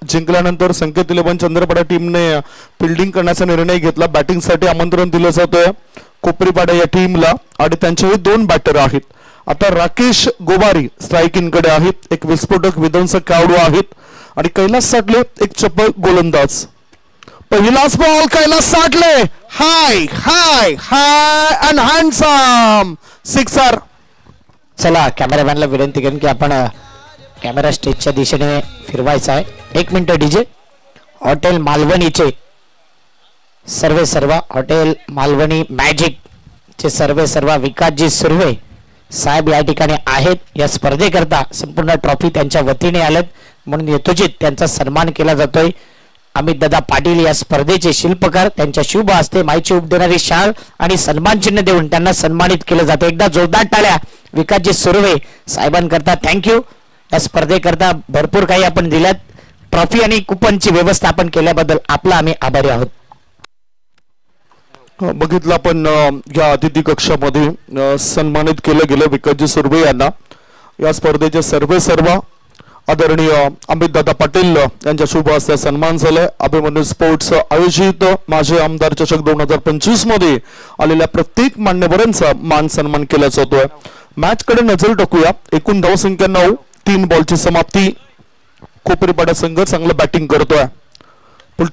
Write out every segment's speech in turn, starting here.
जिंकल्यानंतर संकेत 11 चंद्रपाडा टीमने फिल्डिंग करण्याचा निर्णय घेतला. बॅटिंगसाठी आमंत्रण दिलं जातंय कोपरीपाडा या टीमला आणि त्यांच्याही 2 बॅटर आहेत. आता राकेश गोवारी स्ट्रायकिंग कडे आहेत. एक विस्फोटक विध्वंसक खेळाडू आहेत आणि कैलास साटले एक चपळ गोलंदाज. पहिलाच ball Kailas Satle high high high and handsome sixer. चला कॅमेरामॅनला विनंती करेन की आपण कॅमेरा स्टेजच्या दिशेने फिरवायचा आहे. 1 मिनिट डीजे. हॉटेल मालवणीचे सर्व हॉटेल मालवणी मॅजिक चे सर्व विकासजी सुर्वे साहेब या ठिकाणी आहेत. या स्पर्धेकरता संपूर्ण ट्रॉफी त्यांच्या वतीने आलेत म्हणून यथोचित त्यांचा सन्मान केला जातोय. अमित दादा पाटील या स्पर्धेचे शिल्पकार त्यांच्या शुभ हस्ते माहिती उप देणारी शाल आणि सन्मान चिन्ह देऊन त्यांना सन्मानित केलं जातं. एकदा जोरदार टाळ्या विकासजी सुर्वे साहेबांकरता. थँक्यू. या स्पर्धेकरता भरपूर काही आपण दिल्यात. ट्रॉफी आणि कुपनची व्यवस्था आपण केल्याबद्दल आपला आम्ही आभारी आहोत. बघितलं आपण या अतिथी कक्षामध्ये सन्मानित केलं गेलं विकासजी सुर्वे यांना. या स्पर्धेचे सर्व आदरणीय अमित दादा पाटील यांच्या शुभ हस्ते सन्मान झालाय. अभिमन्यू स्पोर्ट्स आयोजित माजी आमदार चषक 2025 मध्ये आलेल्या प्रत्येक मान्यवरांचा मान सन्मान केला जातोय. मॅच कडे नजर टाकूया. एकूण धावसंख्या 9. 3 बॉलची समाप्ती. कोपरीपाडा संघ चांगलं बॅटिंग करतोय.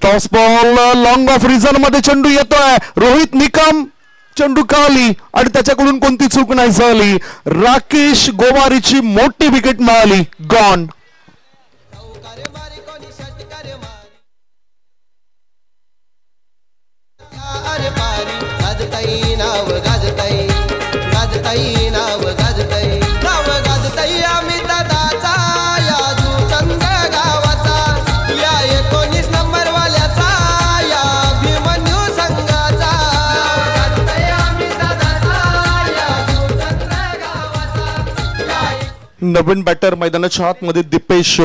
Toss ball long of reason मध्ये चेंडू येतोय. रोहित निकम चेंडू खाली आणि त्याच्याकडून कोणती चूक नाही झाली. राकेश गोवारीची मोठी विकेट मिळाली. गॉन. नवीन बॅटर मैदानाच्या आतमध्ये दिपेश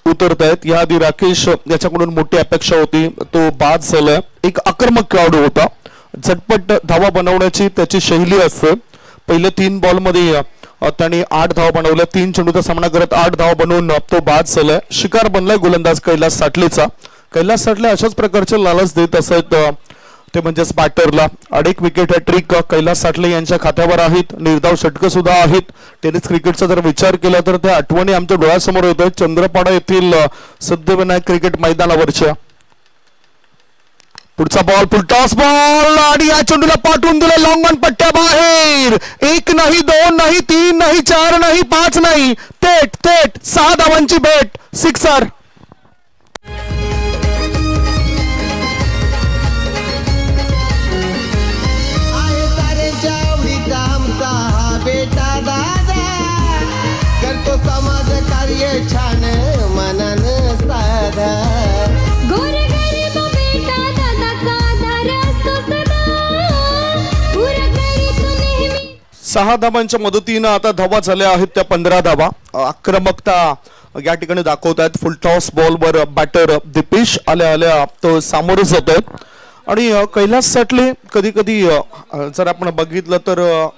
उतरतायत. या आधी राकेश याच्याकडून मोठी अपेक्षा होती. तो बाद झालाय. एक आक्रमक खेळाडू होता. झटपट धावा बनवण्याची त्याची शैली असते. पहिल्या 3 बॉल मध्ये त्याने 8 धावा बनवल्या. 3 चेंडूचा सामना करत 8 धावा बनवून तो बाद झालाय. शिकार बनलाय गोलंदाज कैलास साटलेचा. कैलास साटले अशाच प्रकारचे लालच देत असत ते म्हणजेच बॅटरला. अनेक विकेट हॅट्रिक कैलास साटले यांच्या खात्यावर आहेत. निर्धाव षटकं सुद्धा आहेत. टेनिस क्रिकेटचा जर विचार केला तर त्या आठवणी आमच्या डोळ्यासमोर येतोय. चंद्रपाडा येथील सिद्धविनायक क्रिकेट मैदानावरच्या. पुढचा बॉल फुलटॉस बॉल आणि या चेंडूला पाठवून दिलं लॉंग ऑन पट्ट्या बाहेर. 1 नाही 2 नाही 3 नाही 4 नाही 5 नाही थेट 6 धावांची भेट. सिक्सर. समाज कार्य छान मनान साधा. गोरे गरीब बेटा दादाचा आधार असतो सदा. पुरा गरीब नेहमी. 6 धावांच्या मदतीनं आता धावा झाल्या आहेत त्या 15 धावा. आक्रमकता या ठिकाणी दाखवतायत. फुल टॉस बॉलवर बॅटर दिपेश आल्या तो सामोरे जातोय आणि कैलास साटले कधी कधी जर आपण बघितलं तर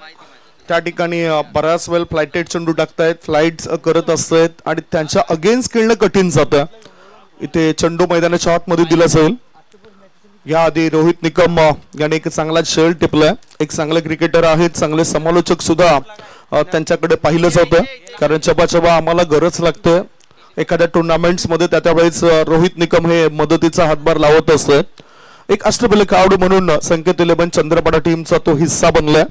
त्या ठिकाणी बराच वेळ फ्लाइटेड चेंडू टाकतायत. फ्लाइट्स करत असतात आणि त्यांच्या अगेन्स्ट खेळणं कठीण जातं. इथे चेंडू मैदानाच्या आतमध्ये दिला जाईल. याआधी रोहित निकम याने एक चांगला खेळ टिपलाय. एक चांगले क्रिकेटर आहेत. चांगले समालोचक सुद्धा त्यांच्याकडे पाहिलं जातं कारण चबा आम्हाला गरज लागते एखाद्या टुर्नामेंट्स मध्ये. त्यावेळेस रोहित निकम हे मदतीचा हातभार लावत असतात. एक अष्टबल खेळाडू म्हणून संकेत 11 चंद्रपाडा टीमचा तो हिस्सा बनलाय.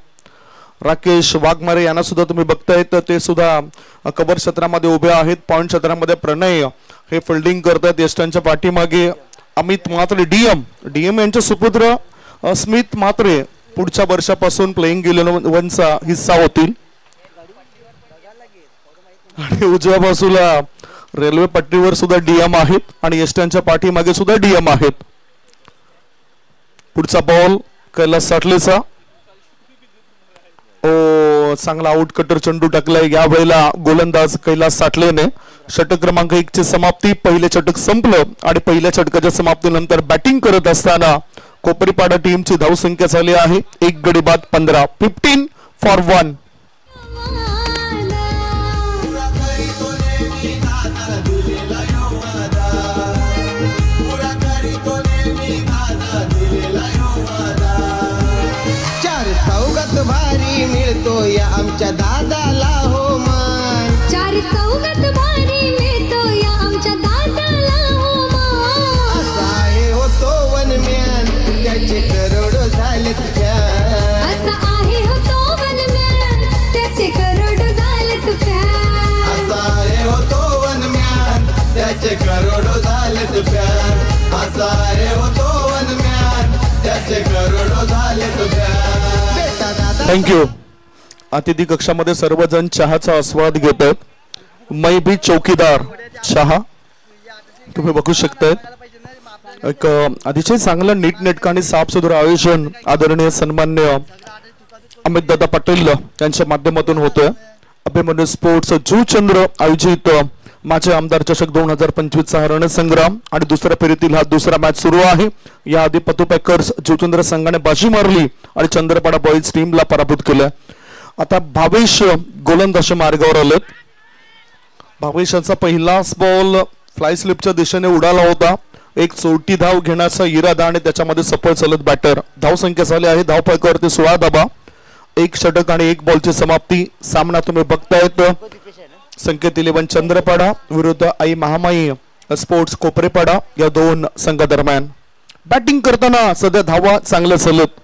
राकेश वाघमारे यांना सुद्धा तुम्ही बघताय तर ते सुद्धा कव्हर क्षेत्रामध्ये उभे आहेत. पॉइंट क्षेत्रामध्ये प्रणय हे फिल्डिंग करतात. यष्टांच्या पाठीमागे अमित म्हात्रे डीएम यांचे सुपुत्र स्मित म्हात्रे पुढच्या वर्षापासून प्लेइंग 11चा हिस्सा होतील. आणि उजव्या बाजूला रेल्वे पट्टीवर सुद्धा डीएम आहेत आणि यष्टांच्या पाठीमागे सुद्धा डीएम आहेत. पुढचा बॉल कैलास साटलेचा. चांगला आउट कटर चेंडू टाकलाय या वेळेला गोलंदाज कैलास साटलेने. षटक क्रमांक 1 ची समाप्ती. पहिले षटक संपलं आणि पहिल्या षटकाच्या समाप्तीनंतर बॅटिंग करत असताना कोपरीपाडा टीमची धावसंख्या झाली आहे 1 गडी बाद 15. 15 फॉर 1. मिळतो या आमच्या दादाला हो मान. चार चौघात भारी मिळतो या आमच्या दादाला हो मान. असा आहे हो तो वनम्यान त्याचे करोड झालेत फॅन. असा आहे हो तो वनम्यान त्याचे करोड झालेत फॅन. असा आहे हो तो वनम्यान त्याचे करोड झालेत फॅन. असा आहे हो तो वनम्यान त्याचे करोड झालेत फॅन. बेटा दादा थँक्यू. अतिथी कक्षामध्ये सर्वजण चहाचा आस्वाद घेत आहेत. मै बी चौकीदार चहा तुम्ही बघू शकताय. एक अतिशय चांगलं नीटनेटकं आणि साफसुथरं आयोजन आदरणीय सन्मान्य अमित दादा पाटील यांच्या माध्यमातून होतोय. अभिमन्यू स्पोर्ट्स जुचंद्र आयोजित माझे आमदार चषक 2025 चा रणसंग्राम आणि दुसऱ्या फेरीतील हा दुसरा मॅच सुरू आहे. याआधी पतू पॅकर्स जुचंद्र संघाने बाजी मारली आणि चंद्रपाडा बॉईज टीमला पराभूत केलं. आता भावेश गोलंदाज मार्गावर आलेत. भावेशाचा पहिलाच बॉल फ्लाय स्लिपच्या दिशेने उडाला होता. एक चोटी धाव घेण्याचा इरादा आणि त्याच्यामध्ये सफळ चालत बॅटर. धाव संख्या झाली आहे धाव फलकावरती 16 धावा. एक षटक आणि एक बॉलची समाप्ती. सामना तुम्ही बघतायत संकेत 11 चंद्रपाडा विरुद्ध आई महामाई स्पोर्ट्स कोपरेपाडा या दोन संघादरम्यान. बॅटिंग करताना सध्या धावा चांगल्या चालत.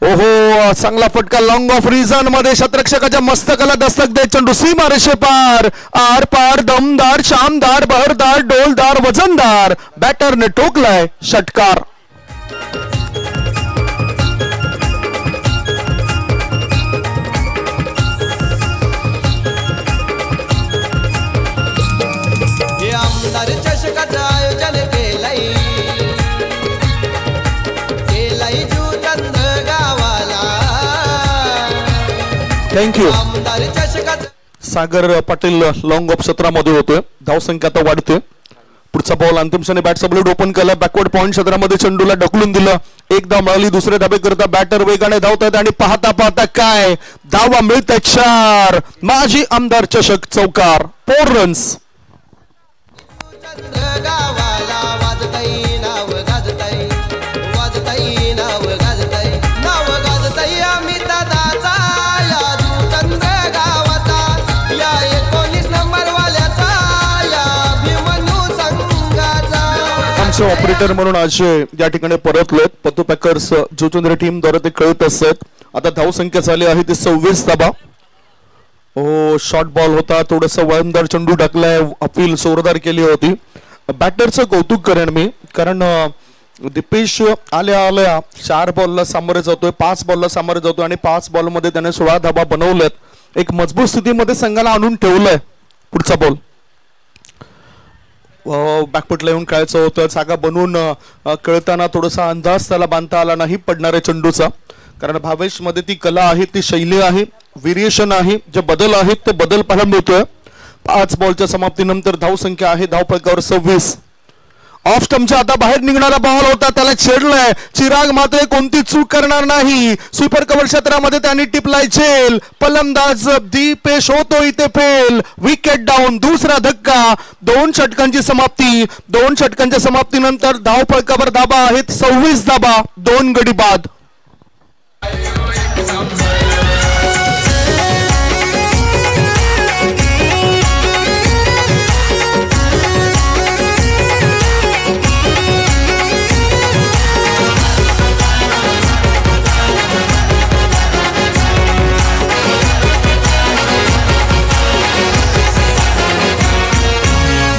ओहो चांगला फटका लॉंग ऑफ रिझन मध्ये शतरक्षकाच्या मस्तकाला दस्तक देत चेंडू सीमा रेषे पार. आर पार दमदार शानदार बहरदार डोलदार वजनदार बॅटरने ठोकलाय षटकार. हे आमदार चषकाचं आयोजन केलंय जुचंद्र गावाला. थँक्यू. आमदार चषकाचं सागर पाटील लॉंग ऑफ क्षेत्रामध्ये होतोय. धाव संख्या आता वाढते. पुढचा बॉल अंतिम क्षणी बॅटचा ब्लेड ओपन केला. बॅकवर्ड पॉइंट क्षेत्रामध्ये चेंडूला ढकलून दिलं. एक धाव मिळाली. दुसरे धाबे करता बॅटर वेगाने धावतात आणि पाहता पाहता काय धावा मिळतात 4. माजी आमदार चषक चौकार 4 रन्स. गावाला वाजताई नाव गाजताई वाजताई नाव गाजताई नाव गाजताई आम्ही दादाचा या जुचंद्र गावाचा या 19 नंबर वाल्याचा या अभिमन्यू संघाचा. आमचे ऑपरेटर म्हणून आज या ठिकाणी परतलेत. पतू पॅकर्स जुचंद्र टीम द्वारे ते कळत असत. आता धाव संख्या झाली आहे ती 26 धाबा. हो शॉर्ट बॉल होता. थोडस वळणदार चेंडू टाकलाय. अपील जोरदार केली होती. बॅटरचं कौतुक करेन मी कारण दिपेश आल्या आल्या 4 बॉलला सामोरे जातोय 5 बॉलला सामोरे जातोय आणि 5 बॉलमध्ये त्याने 16 धाबा बनवल्यात. एक मजबूत स्थितीमध्ये संघाला आणून ठेवलंय. पुढचा बॉल बॅकफुटला येऊन खेळायचं होतं. जागा बनवून खेळताना थोडासा अंदाज त्याला बांधता आला नाही पडणाऱ्या चेंडूचा. कारण भावेश मध्ये ती कला आहे ती शैली आहे व्हेरिएशन आहे. जे बदल आहेत ते बदल पाहायला मिळतोय. 5 बॉलच्या समाप्तीनंतर धाव संख्या आहे धाव फलकावर 26. ऑफ स्टंपच्या आता बाहेर निघणारा बॉल होता त्याला छेडलाय. चिराग मात्र कोणती चूक करणार नाही. स्वीपर कव्हर क्षेत्रामध्ये त्यांनी टिपलाय झेल. फलंदाज दीपेश होतो इथे फेल. Wicket down. दुसरा धक्का. 2 षटकांची समाप्ती. 2 षटकांच्या समाप्तीनंतर धाव फलकावर धाबा आहेत 26 धाबा 2 गडी बाद.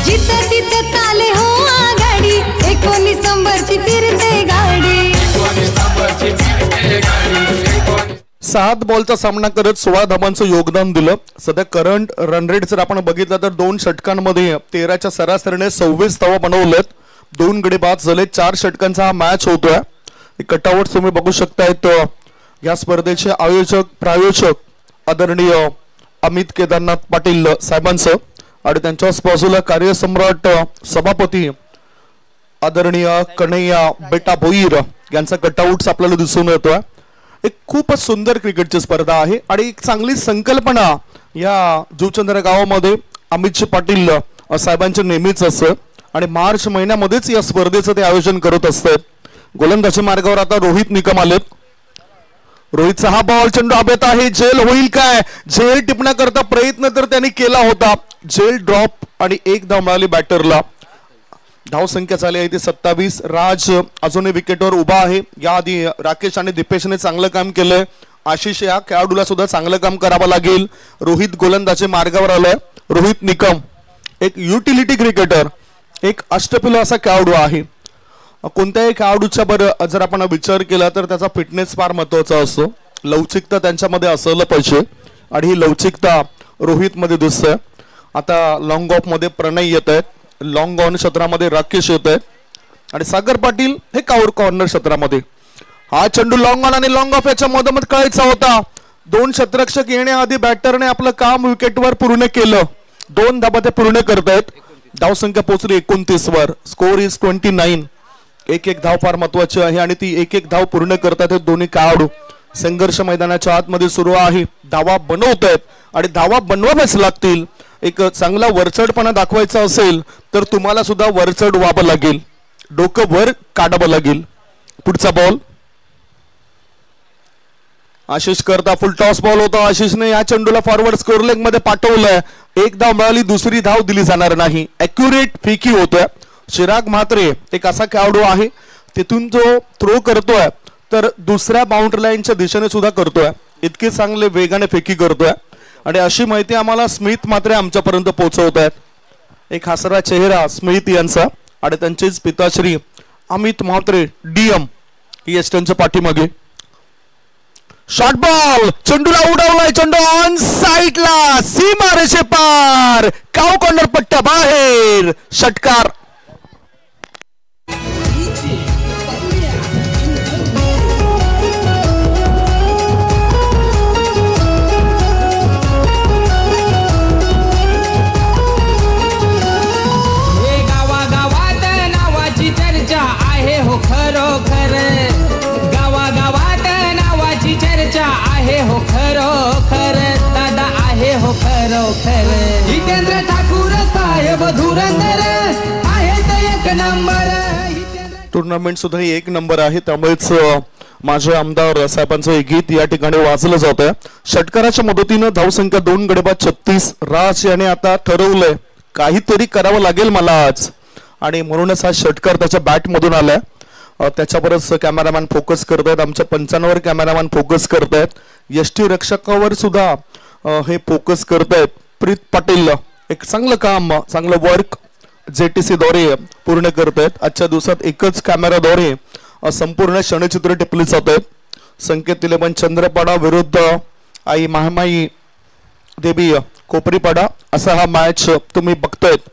जिथं तिथं चाले हो आघाडी 19 नंबरची फिरते गाडी. 7 बॉलचा सामना करत 16 धाबांचं योगदान दिलं. सध्या करंट रन रेट जर आपण बघितलं तर 2 षटकांमध्ये 13च्या सरासरीने 26 धावा बनवल्यात. 2 गडी बाद झाले. 4 षटकांचा हा मॅच होतोय. कटआउट तुम्ही बघू शकतायत. या स्पर्धेचे आयोजक प्रायोजक आदरणीय अमित केदारनाथ पाटील साहेबांचं आणि त्यांच्याच बाजूला कार्यसम्राट सभापती आदरणीय कन्हैया बेटा भोईर यांचा कटआउट आपल्याला दिसून येतोय. एक खूपच सुंदर क्रिकेटची स्पर्धा आहे आणि एक चांगली संकल्पना या जुचंद्र गावामध्ये अमित पाटील साहेबांचे नेहमीच असतं आणि मार्च महिन्यामध्येच या स्पर्धेचं ते आयोजन करत असतात. गोलंदाजी मार्गावर आता रोहित निकम आलेत. रोहितचा हा बॉल चेंडू हवेत आहे. झेल होईल काय? झेल टिपण्याकरता प्रयत्न तर त्यांनी केला होता. झेल ड्रॉप आणि एक धाव मिळाली बॅटरला. धाव संख्या झाली आहे ती 27. राज अजूनही विकेटवर उभा आहे. याआधी राकेश आणि दीपेशने चांगलं काम केलंय. आशिष या खेळाडूला सुद्धा चांगलं काम करावं लागेल. रोहित गोलंदाजी मार्गावर आलाय. रोहित निकम एक युटिलिटी क्रिकेटर, एक अष्टपैलू असा खेळाडू आहे. कोणत्याही खेळाडूच्या बरं जर आपण विचार केला तर त्याचा फिटनेस फार महत्वाचा असतो. लवचिकता त्यांच्यामध्ये असायला पाहिजे आणि ही लवचिकता रोहित मध्ये दिसतंय. आता लॉंग ऑफ मध्ये प्रणय येत आहेत. लॉंग ऑन क्षेत्रामध्ये राकेश येत आहेत आणि सागर पाटील हे कॉर्नर क्षेत्रामध्ये. हा चेंडू लॉंग ऑन आणि लॉंग ऑफ याच्या मधोमध कळायचा होता. 2 क्षेत्ररक्षक येण्याआधी बॅटरने आपलं काम विकेटवर पूर्ण केलं. 2 धाबा ते पूर्ण करतायत. धाव संख्या पोहोचली 29 वर. Score is 29. एक धाव फार महत्वाची आहे आणि ती एक धाव पूर्ण करतात हे दोन्ही खेळाडू. संघर्ष मैदानाच्या आतमध्ये सुरू आहे. धावा बनवतायत आणि धावा बनवाव्याच लागतील. एक चांगला वरचढपणा दाखवायचा असेल तर तुम्हाला सुद्धा वरचढ व्हावं लागेल, डोकं वर काढावं लागेल. पुढचा बॉल आशिष करता फुल टॉस बॉल होता. आशिषने या चेंडूला फॉरवर्ड स्कोर लेग मध्ये पाठवलंय. एक धाव मिळाली, दुसरी धाव दिली जाणार नाही. ॲक्युरेट फेकी होतोय. चिराग म्हात्रे एक असा खेळाडू आहे, तिथून जो थ्रो करतोय तर दुसऱ्या बाउंड्री लाईनच्या दिशेने सुद्धा करतोय. इतके चांगले वेगाने फेकी करतोय आणि अशी माहिती आम्हाला स्मिथ म्हात्रे आमच्यापर्यंत पोहोचवत आहेत. एक हसरा चेहरा स्मिथ यांचा आणि त्यांचेच पिताश्री अमित म्हात्रे DM ESTNच्या पाठीमागे. शॉर्ट बॉल चेंडूला उडवलाय. चेंडू ऑन साइडला, सीमा रेषे पार, काव कॉर्नर पट्ट्या बाहेर. षटकार. खरोखर गावागावात नावाची चर्चा आहे हो. खरोखर दादा आहे हो. खरोखर जितेंद्र ठाकूर साहेब धुरंधर आहेत एक नंबर. टुर्नामेंट सुद्धा ही 1 नंबर आहे. त्यामुळेच माझे आमदार साहेबांचं हे गीत या ठिकाणी वाचलं जात आहे. षटकाराच्या मदतीनं धावसंख्या 2 गडेबाद 36. राज याने आता ठरवलंय काहीतरी करावं लागेल मला आज आणि म्हणूनच हा षटकार त्याच्या बॅट मधून आलाय. त्याच्यावरच कॅमेरामॅन फोकस करतायत. आमच्या पंचांवर कॅमेरामॅन फोकस करतायत. यष्टी रक्षकावर सुद्धा हे फोकस करतायत. प्रीत पाटील एक चांगलं काम, चांगलं वर्क JTC द्वारे पूर्ण करतायत. आजच्या दिवसात एकच कॅमेराद्वारे संपूर्ण क्षणचित्र टिपले जात आहेत. संकेत 11 चंद्रपाडा विरुद्ध आई महामाई देवी कोपरीपाडा असा हा मॅच तुम्ही बघतायत.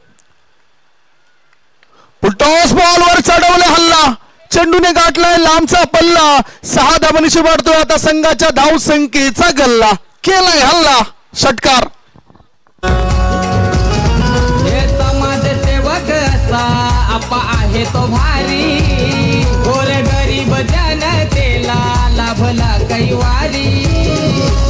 टॉस बॉल वर चढवले. हल्ला चेंडूने गाठलाय लांबचा पल्ला. 6 धावांची वाढतोय आता संघाच्या धाव संख्येचा गल्ला. केलाय हल्ला. षटकार. समाजसेवक असा आपा आहे तो भारी. गोर गरीब जनतेला लाभला कैवारी.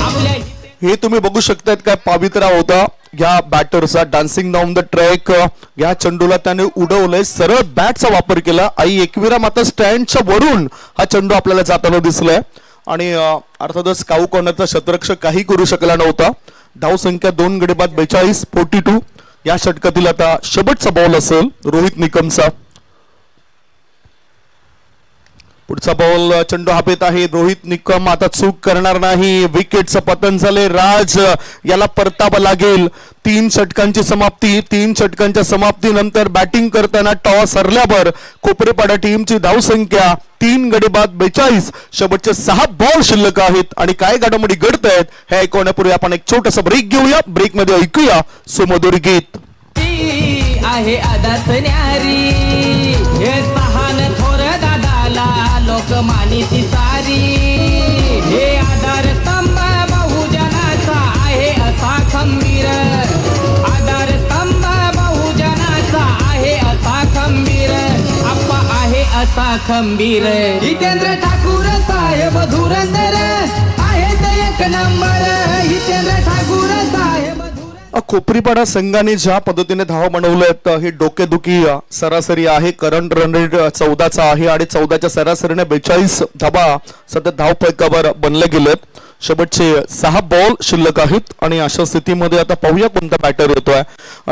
आपल्या हे तुम्ही बघू शकतात काय पावित्रा होता या बॅटरचा. Dancing down the track. या चेंडूला त्याने उडवलंय. सरळ बॅटचा वापर केला. आई एकविरा माता स्टँडच्या वरून हा चेंडू आपल्याला जाताना दिसलाय आणि अर्थातच काऊ कॉर्नरचा क्षेत्ररक्षक काही करू शकला नव्हता. धाव संख्या 2 गडेबाद 42. 42. या षटकातील आता शेवटचा बॉल असेल रोहित निकमचा. पुढचा बॉल चेंडू हवेत आहे. रोहित निकम आता चूक करणार नाही. विकेटचं पतन झाले. राज याला परतावं लागेल. 3 षटकांची समाप्ती. 3 षटकांच्या समाप्तीनंतर बॅटिंग करताना टॉस हरल्यावर कोपरेपाडा टीमची धावसंख्या 3 गडेबाद 42. शेवटचे 6 बॉल शिल्लक आहेत आणि काय घडामोडी घडत आहेत हे ऐकवण्यापूर्वी आपण एक छोटासा ब्रेक घेऊया. ब्रेक मध्ये ऐकूया सुमधुर गीत. आहे आदाच न्यारी हे सहान थोर दादाला लोकमानिती सारी. हे आधार स्तंभ बहुजनाचा आहे असा खंबीर. आधार स्तंभ बहुजनाचा आहे असा खंबीर. आप्पा आहे असा खंबीर. जितेंद्र ठाकूर साहेब धुरंधर आहेत एक नंबर. जितेंद्र ठाकूर साहेब कोपरीपाडा संघाने ज्या पद्धतीने धावा बनवल्यात ही डोकेदुखी सरासरी आहे. करंट रन रेट 14चा आहे आणि 14च्या सरासरीने 42 धावा सध्या धावफलकावर बनले गेलेत. शेवटचे 6 बॉल शिल्लक आहेत आणि अशा स्थितीमध्ये आता पाहूया कोणता बॅटर येतोय.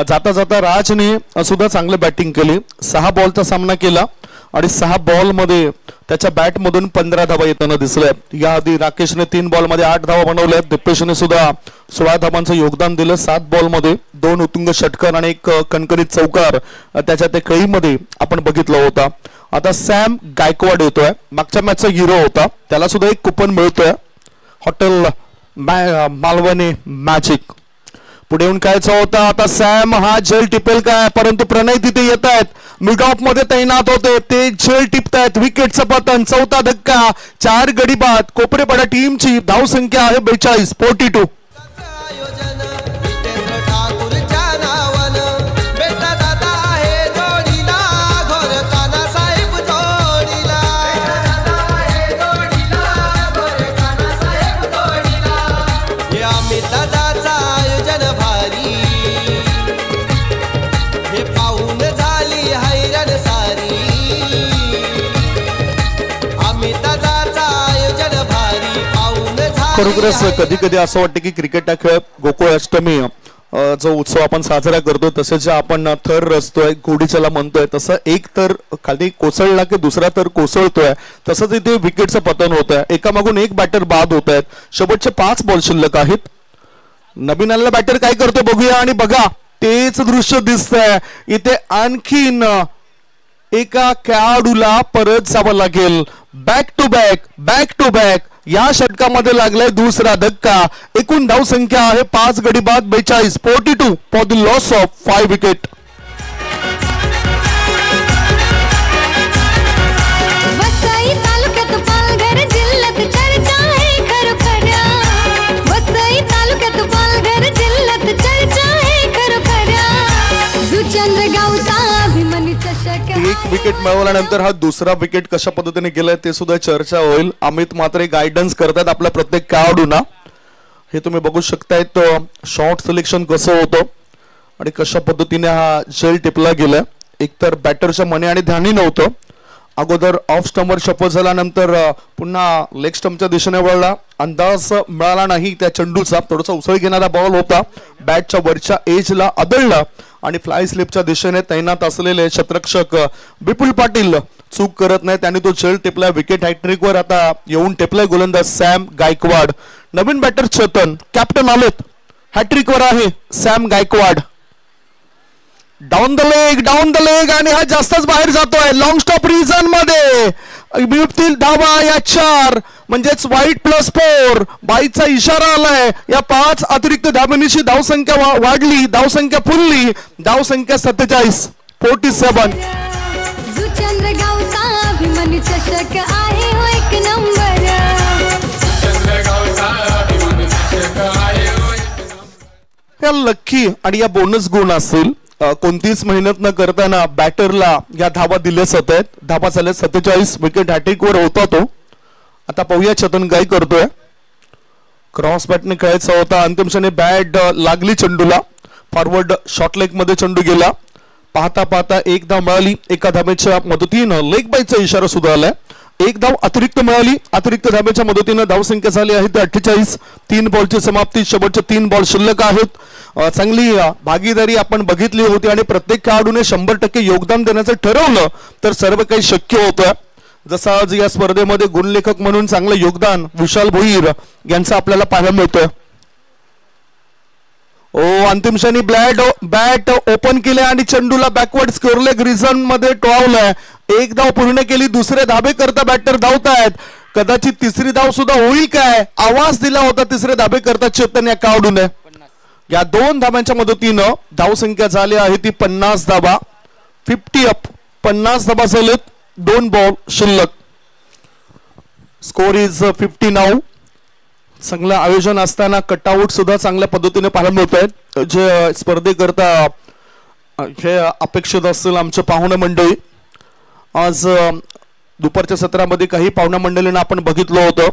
जाता जाता राजने सुद्धा चांगली बॅटिंग केली. 6 बॉलचा सामना केला आणि 6 बॉल मध्ये त्याच्या बॅट मधून 15 धावा येताना दिसल्या. याआधी राकेशने 3 बॉल मध्ये 8 धावा बनवल्या. दिपेशने सुद्धा 16 धावांचं योगदान दिलं. 7 बॉल मध्ये 2 उत्तुंग षटकार आणि 1 कणकणीत चौकार त्याच्या त्या खेळीमध्ये आपण बघितला होता. आता सॅम गायकवाड येतोय. मागच्या मॅचचा हिरो होता. त्याला सुद्धा एक कुपन मिळतोय हॉटेल मालवणी मॅजिक. पुढे येऊन कायचा होता. आता सॅम हा झेल टिपेल काय, परंतु प्रणय तिथे येत आहेत. मिड ऑफ मध्ये तैनात होते ते झेल टिपतायत. विकेटचं पतन. 4था धक्का. 4 गडी बाद. कोपरेपाडा टीमची धावसंख्या आहे 42 42. खरोखरच कधी कधी असं वाटतं की क्रिकेट हा खेळ गोकुळ अष्टमी जो उत्सव आपण साजरा करतो तसेच आपण थर रचतोय घोडीच्याला म्हणतोय तसं एक तर खाली कोसळला की दुसरा तर कोसळतोय तसंच इथे विकेटचं पतन होत आहे. एकामागून एक बॅटर बाद होत आहेत. शेवटचे 5 बॉल शिल्लक आहेत. नवीन आलेला बॅटर काय करतो बघूया आणि बघा तेच दृश्य दिसतंय. इथे आणखीन एका खेळाडूला परत जावं लागेल. बॅक टू बॅक या षटकामध्ये लागलाय दुसरा धक्का. एकूण धावसंख्या आहे 5 गडी बाद 42 42 for the loss of 5 wicket. Vasai तालुक्यात पालघर जिल्ह्यात चर्चा आहे खरोखऱ्या. वसई तालुक्यात पालघर जिल्ह्यात चर्चा आहे खरोखऱ्या. जुचंद्र गावचा अभिमानी चषक. एक विकेट मिळवल्यानंतर हा दुसरा विकेट कशा पद्धतीने गेलाय ते सुद्धा चर्चा होईल. अमित मात्रे गायडन्स करतात आपल्या प्रत्येक खेळाडूंना. हे तुम्ही बघू शकतायत शॉर्ट सिलेक्शन कसं होतं आणि कशा पद्धतीने हा झेल टिपला गेलाय. एकतर बॅटरच्या मने आणि ध्यानी नव्हतं. अगोदर ऑफ स्टंपवर शफल झाल्यानंतर पुन्हा लेग स्टंपच्या दिशेने वळला. अंदाज मिळाला नाही त्या चेंडूचा. थोडासा उसळ घेणारा बॉल होता. बॅटच्या वरच्या एजला आदळला आणि फ्लाय स्लिपच्या दिशेने तैनात असलेले क्षेत्ररक्षक विपुल पाटील चूक करत नाही. त्यांनी तो झेल टिपला. विकेट हॅट्रिक वर आता येऊन टिपलाय गोलंदाज सॅम गायकवाड. नवीन बॅटर चेतन कॅप्टन आलेत. हॅट्रिक वर आहे Sam Gaikwad. Down the leg आणि हा जास्तच बाहेर जातोय. लॉंग स्टॉप रिझन मध्ये मिळतील धावा या 4 म्हणजेच वाईट +4 बाईचा इशारा आलाय. या 5 अतिरिक्त धावांची धावसंख्या वाढली. धावसंख्या फुलली. धावसंख्या 47 47. जुचंद्र गावचा अभिमानी चषक आहे हो एक नंबर. या लक्की आणि या बोनस गुण असतील. कोणतीच मेहनत न करताना बॅटरला या धावा दिल्या जात आहेत. धावा झाल्या 47. विकेट हॅट्रिक वर होता तो. आता पाहूया चेतन काय करतोय. क्रॉस बॅटने खेळायचा होता. अंतिम क्षणी बॅट लागली चेंडूला. फॉरवर्ड शॉर्ट लेग मध्ये चेंडू गेला. पाहता पाहता 1 धाव मिळाली. एका धावेच्या मदतीनं लेग बाईचा इशारा सुद्धा आलाय. 1 धाव अतिरिक्त मिळाली. अतिरिक्त धावेच्या मदतीनं धावसंख्या झाली आहे 48. 3 बॉलची समाप्ती. शेवटचे 3 बॉल शिल्लक आहेत. चांगली भागीदारी आपण बघितली होती आणि प्रत्येक खेळाडूने 100% योगदान देण्याचं ठरवलं तर सर्व काही शक्य होतं. जसं आज या स्पर्धेमध्ये गुणलेखक म्हणून चांगलं योगदान विशाल भोईर यांचं आपल्याला पाहायला मिळतोय. अंतिम क्षणी बॅट ओपन केले आणि चेंडूला बॅकवर्ड स्क्वेअर लेग रिझन मध्ये टोळवलंय. 1 धाव पूर्ण केली. दुसरे धाबे करता बॅटर धावतायत. कदाचित तिसरी धाव सुद्धा होईल काय आवाज दिला होता तिसरे धाबे करता चेतन या खेळाडूने. या 2 धाब्यांच्या मदतीनं धावसंख्या झाली आहे ती 50 धाबा. 50 अप. 50 धाबा झालेत. 2 बॉल शिल्लक. Score is 50 now. चांगलं आयोजन असताना कटआउट सुद्धा चांगल्या पद्धतीने पाहायला मिळत आहेत. जे स्पर्धेकरता हे अपेक्षित असतील आमचे पाहुणे मंडळी. आज दुपारच्या सत्रामध्ये काही पाहुण्या मंडळींना आपण बघितलं होतं.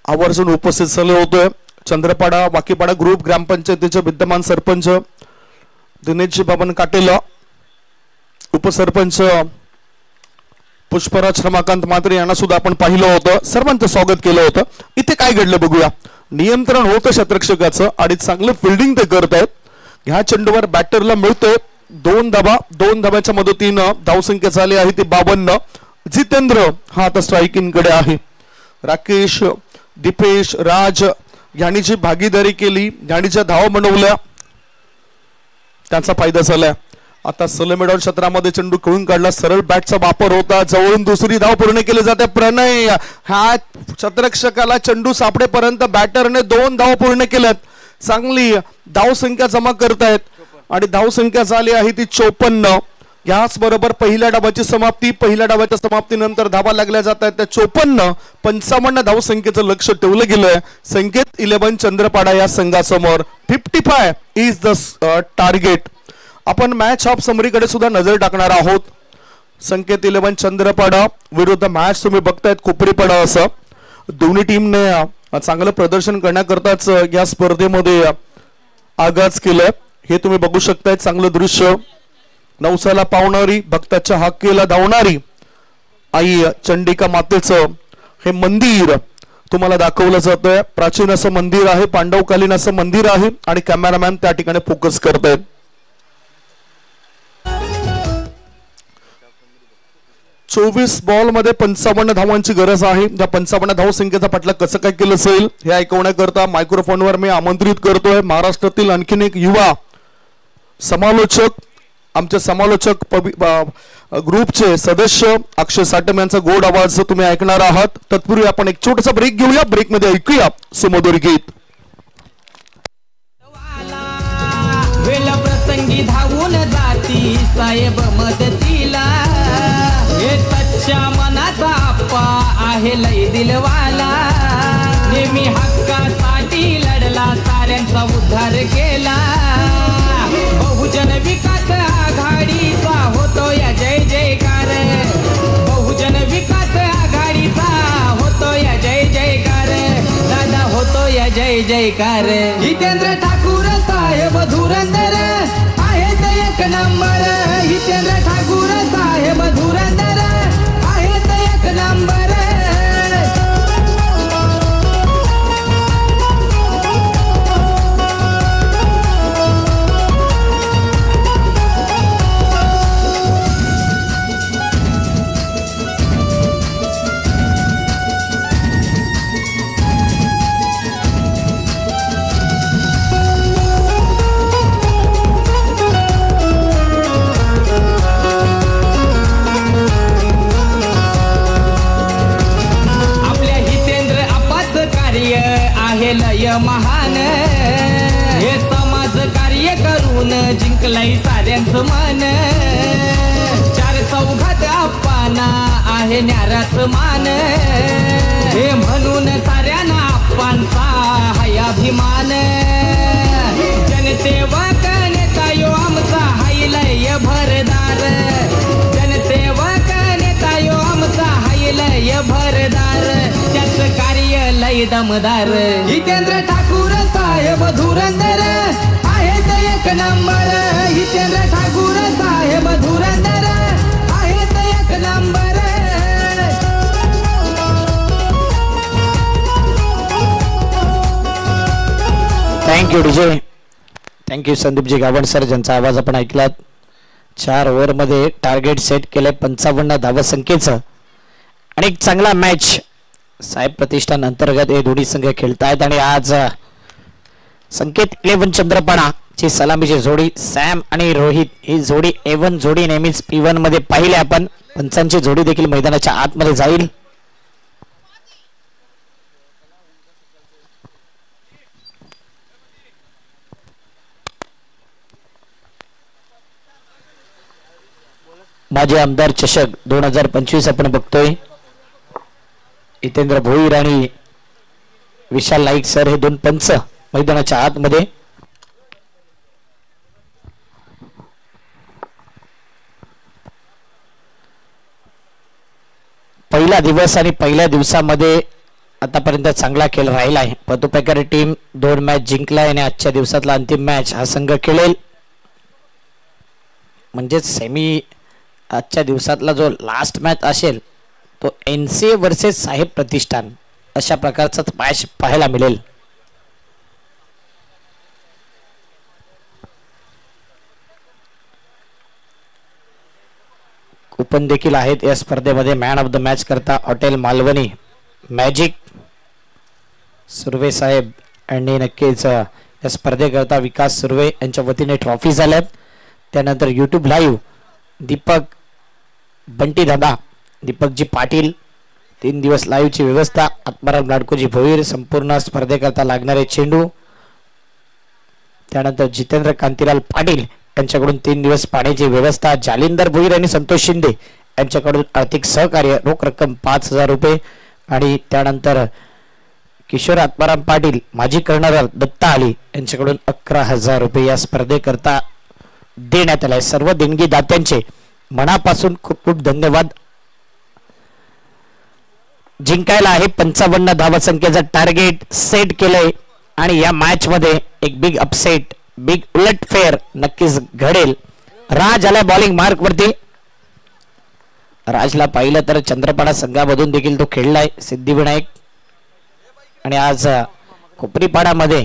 आवर्जून उपस्थित झाले होते. चंद्रपाडा वाकीपाडा ग्रुप ग्रामपंचायतीचे विद्यमान सरपंच दिनेशजी बाबन काटेल, उपसरपंच पुष्पराज रमाकांत मात्रे यांना सुद्धा आपण पाहिलं होतं, सर्वांचं स्वागत केलं होतं. इथे काय घडलं बघूया. नियंत्रण होतं क्षेत्ररक्षकाचं आणि चांगलं फिल्डिंग ते करत आहेत. ह्या चेंडूवर बॅटरला मिळतोय 2 धाबा. 2 धाब्याच्या मदतीनं धावसंख्या झाली आहे ती 52. जितेंद्र हा आता स्ट्रायकिंग कडे आहे. राकेश, दीपेश, राज यांनी जी भागीदारी केली, यांनी ज्या धावा बनवल्या त्यांचा फायदा झालाय. आता सलमेडॉन क्षेत्रामध्ये चेंडू खेळून काढला, सरळ बॅटचा वापर होता, जवळून दुसरी धाव पूर्ण केली जाते. प्रणय ह्या क्षेत्ररक्षकाला चेंडू सापडेपर्यंत बॅटरने 2 धाव पूर्ण केल्यात. चांगली धावसंख्या जमा करतायत आणि धावसंख्या झाली आहे ती 54. याच बरोबर पहिल्या डावाची समाप्ती. पहिल्या डावाच्या समाप्तीनंतर धावा लागल्या जात आहेत त्या 54. 55 धावसंख्येचं लक्ष ठेवलं गेलंय संकेत 11 चंद्रपाडा या संघासमोर. 55 इज द टार्गेट. आपण मॅच ऑफ समरीकडे सुद्धा नजर टाकणार आहोत. संकेत 11 चंद्रपाडा विरुद्ध मॅच तुम्ही बघतायत कोपरीपाडा. असं दोन्ही टीमने चांगलं प्रदर्शन करण्याकरताच या स्पर्धेमध्ये आगाज केलंय. हे तुम्ही बघू शकताय चांगलं दृश्य. नवसाला पावणारी, भक्ताच्या हाकेला धावणारी आई चंडिका मातेचं हे मंदिर तुम्हाला दाखवलं जातंय. प्राचीन असं मंदिर आहे, पांडवकालीन असं मंदिर आहे आणि कॅमेरामॅन त्या ठिकाणी फोकस करतायत. 24 बॉल मध्ये 55 धावांची गरज आहे. त्या 55 धावसंख्येचा पटला कसं काय केलं असेल हे ऐकवण्याकरता मायक्रोफोनवर मी आमंत्रित करतोय महाराष्ट्रातील आणखीन एक युवा समालोचक, आमचे समालोचक ग्रुपचे सदस्य अक्षय साटम यांचा गोड आवाज तुम्ही ऐकणार आहात. तत्पूर्वी आपण एक छोटासा ब्रेक घेऊया. ब्रेक मध्ये ऐकूया सुमधुर गीत. वेळ प्रसंगी धावून जाती साहेब मदतीला, हे सच्च्या मनाचा आप्पा आहे लय दिलवाला. नेहमी हक्कासाठी लढला, साऱ्यांचा उद्धार केला. बहुजन विकास आघाडीचा होतो या जय जयकार. बहुजन विकास आघाडीचा होतो या जय जयकार. दादा होतो या जय जयकार. जितेंद्र ठाकूर साहेब धुरंधर आहेत 1 नंबर. जितेंद्र ठाकूर साहेब धुरंधर आहेत 1 नंबर. लय महान, हे समाज कार्य करून जिंकलंय साऱ्यांचं मन. 4 चौघात आप्पाना आहे न्याराच मान. हे म्हणून साऱ्यांना आप्पांचा हाय अभिमान. जनसेवक नेता यो आमचा हाय लय भरदार. जनसेवक नेता यो आमचा हाय लय भरदार. त्याचं कार्य लय दमदार. जितेंद्र ठाकूर साहेब धुरंधर आहेत 1 नंबर. जितेंद्र ठाकूर साहेब धुरंधर आहेत 1 number. Thank you DJ, thank you Sandeepji Gawan sir ज्यांचा आवाज आपण ऐकलात. 4 ओव्हरमध्ये टार्गेट सेट केलंय 55 धावसंख्येचं आणि एक चांगला मॅच साहेब प्रतिष्ठान अंतर्गत हे दोन्ही संघ खेळतायत. आणि आज संकेत 11 चंद्रपाडा ची सलामीची जोडी सॅम आणि रोहित ही जोडी A1 जोडी नेहमीच P1 मध्ये पाहिले आपण. पंचांची जोडी देखील मैदानाच्या आतमध्ये जाईल. माजी आमदार चषक 2025 आपण बघतोय. जितेंद्र भोईर आणि विशाल नाईक सर हे 2 पंच मैदानाच्या आतमध्ये. पहिला दिवस आणि पहिल्या दिवसामध्ये आतापर्यंत चांगला खेळ राहिला आहे. पतुपेकर टीम 2 मॅच जिंकलाय आणि आजच्या दिवसातला अंतिम मॅच हा संघ खेळेल. म्हणजे सेमी आजच्या दिवसातला जो लास्ट मॅच असेल तो NCA वर्सेस साहेब प्रतिष्ठान अशा प्रकारचाच मॅच पाहायला मिळेल. कुपन देखील आहेत या स्पर्धेमध्ये. मॅन ऑफ द मॅच करता हॉटेल मालवणी मॅजिक सुर्वे साहेब आणि नक्कीच या स्पर्धेकरता विकास सुर्वे यांच्या वतीने ट्रॉफी झाल्यात. त्यानंतर यूट्यूब लाईव्ह दीपक बंटी दादा दीपकजी पाटील 3 दिवस लाईव्हची व्यवस्था. आत्माराम लाडकोजी भोईर संपूर्ण स्पर्धेकरता लागणारे चेंडू. त्यानंतर जितेंद्र कांतीलाल पाटील यांच्याकडून 3 दिवस पाण्याची व्यवस्था. जालिंदर भोईर आणि संतोष शिंदे यांच्याकडून आर्थिक सहकार्य रोख रक्कम 5000 रुपये. आणि त्यानंतर किशोर आत्माराम पाटील माजी कर्णधार दत्ता आली यांच्याकडून 11000 रुपये या स्पर्धेकरता देण्यात आले. सर्व देणगी दात्यांचे मनापासून खूप खूप धन्यवाद. जिंकायला आहे 55 धावा संख्येचा टार्गेट सेट केलंय आणि या मॅच मध्ये एक बिग अपसेट बिग उलटफेर नक्कीच घडेल. राज आला बॉलिंग मार्क वरती. राजला पाहिलं तर चंद्रपाडा संघामधून देखील तो खेळलाय सिद्धिविनायक आणि आज कोपरीपाडामध्ये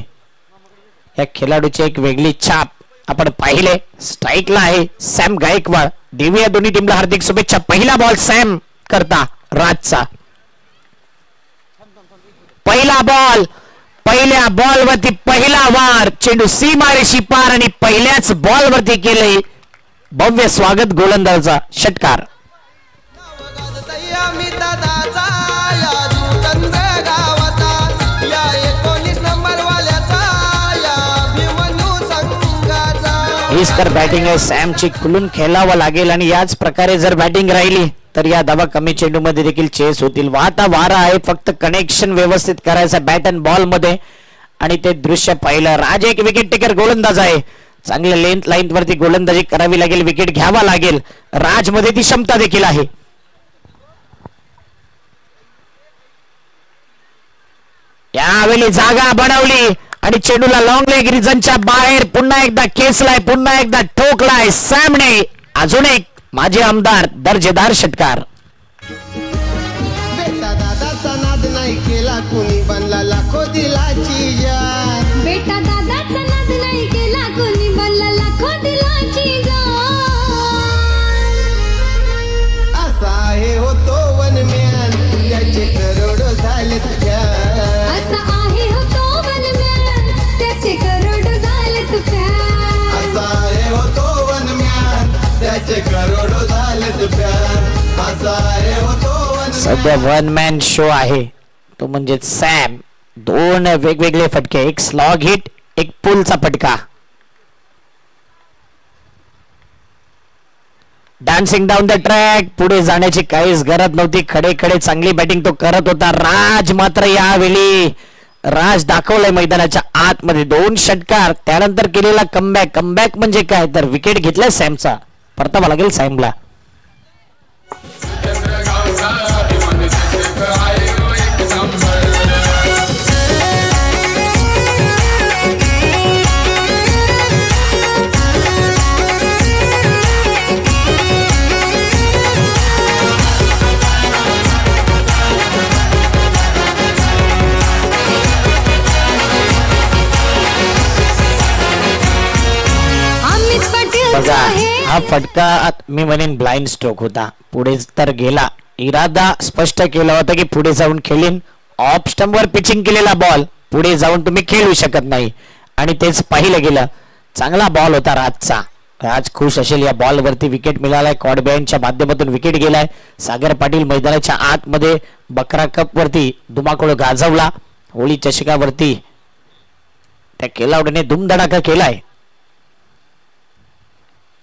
या खेळाडूची एक वेगळी छाप आपण पाहिले. स्ट्राईकला आहे सॅम गायकवाड. देवी या दोन्ही टीमला हार्दिक शुभेच्छा. पहिला बॉल सॅम करता राजचा. पहिला बॉल पहिल्या बॉल वरती पहिला वार चेंडू सीमारेषी पार आणि पहिल्याच बॉल वरती केले भव्य स्वागत गोलंदाजाचा षटकार. हीच तर बॅटिंग आहे सॅमची. खुलून खेळावं लागेल आणि याच प्रकारे जर बॅटिंग राहिली तर या धावा कमी चेंडू मध्ये देखील चेस होतील. वाहता वारा आहे फक्त कनेक्शन व्यवस्थित करायचं बॅट अँड बॉल मध्ये आणि ते दृश्य पाहिलं. राज एक विकेट टेकर गोलंदाज आहे. चांगल्या लेंथ लाईन वरती गोलंदाजी करावी लागेल विकेट घ्यावा लागेल. राज मध्ये ती क्षमता देखील आहे. यावेळी जागा बनवली आणि चेंडूला लॉंग लेग रिजनच्या बाहेर पुन्हा एकदा खेचलाय पुन्हा एकदा ठोकलाय सॅमने. अजून एक माजी आमदार दर्जेदार षटकार. बेटा दादाचा नाद नाही केला कोणी बनला लाखो दिलाची जान. बेटा दादाचा नाद नाही केला कोणी बनला लाखो दिलाची जान. असा आहे होतो वनम्यान त्याचे करोडो झालेत फॅन. असा आहे होतो वनम्यान त्याचे करोडो झालेत फॅन. असा आहे होतो वनम्यान त्याचे करोडो झालेत फॅन. असा आहे होतो सध्या वन मॅन शो आहे तो म्हणजे सॅम. 2 वेगवेगळे फटके एक स्लॉग हिट एक पुलचा फटका. Dancing down the track. पुढे जाण्याची काहीच गरज नव्हती. खडे खडे चांगली बॅटिंग तो करत होता. राज मात्र यावेळी राज दाखवलंय मैदानाच्या आतमध्ये 2 षटकार त्यानंतर केलेला कमबॅक. कमबॅक म्हणजे काय तर विकेट घेतलाय सॅमचा. परतावा लागेल सॅमला. हा फटका मी म्हणेन ब्लाइंड स्ट्रोक होता. पुढे तर गेला. इरादा स्पष्ट केला होता की पुढे जाऊन खेळीन. ऑफ स्टंप वर पिचिंग केलेला बॉल पुढे जाऊन तुम्ही खेळू शकत नाही आणि तेच पाहिलं गेलं. चांगला बॉल होता राजचा. राज खुश असेल या बॉल वरती. विकेट मिळालाय. कॉड बँडच्या माध्यमातून विकेट गेलाय. सागर पाटील मैदानाच्या आतमध्ये बकरा कप वरती धुमाकूळ गाजवला. होळी चषकावरती त्या खेळाडूने धुमधडाका केलाय.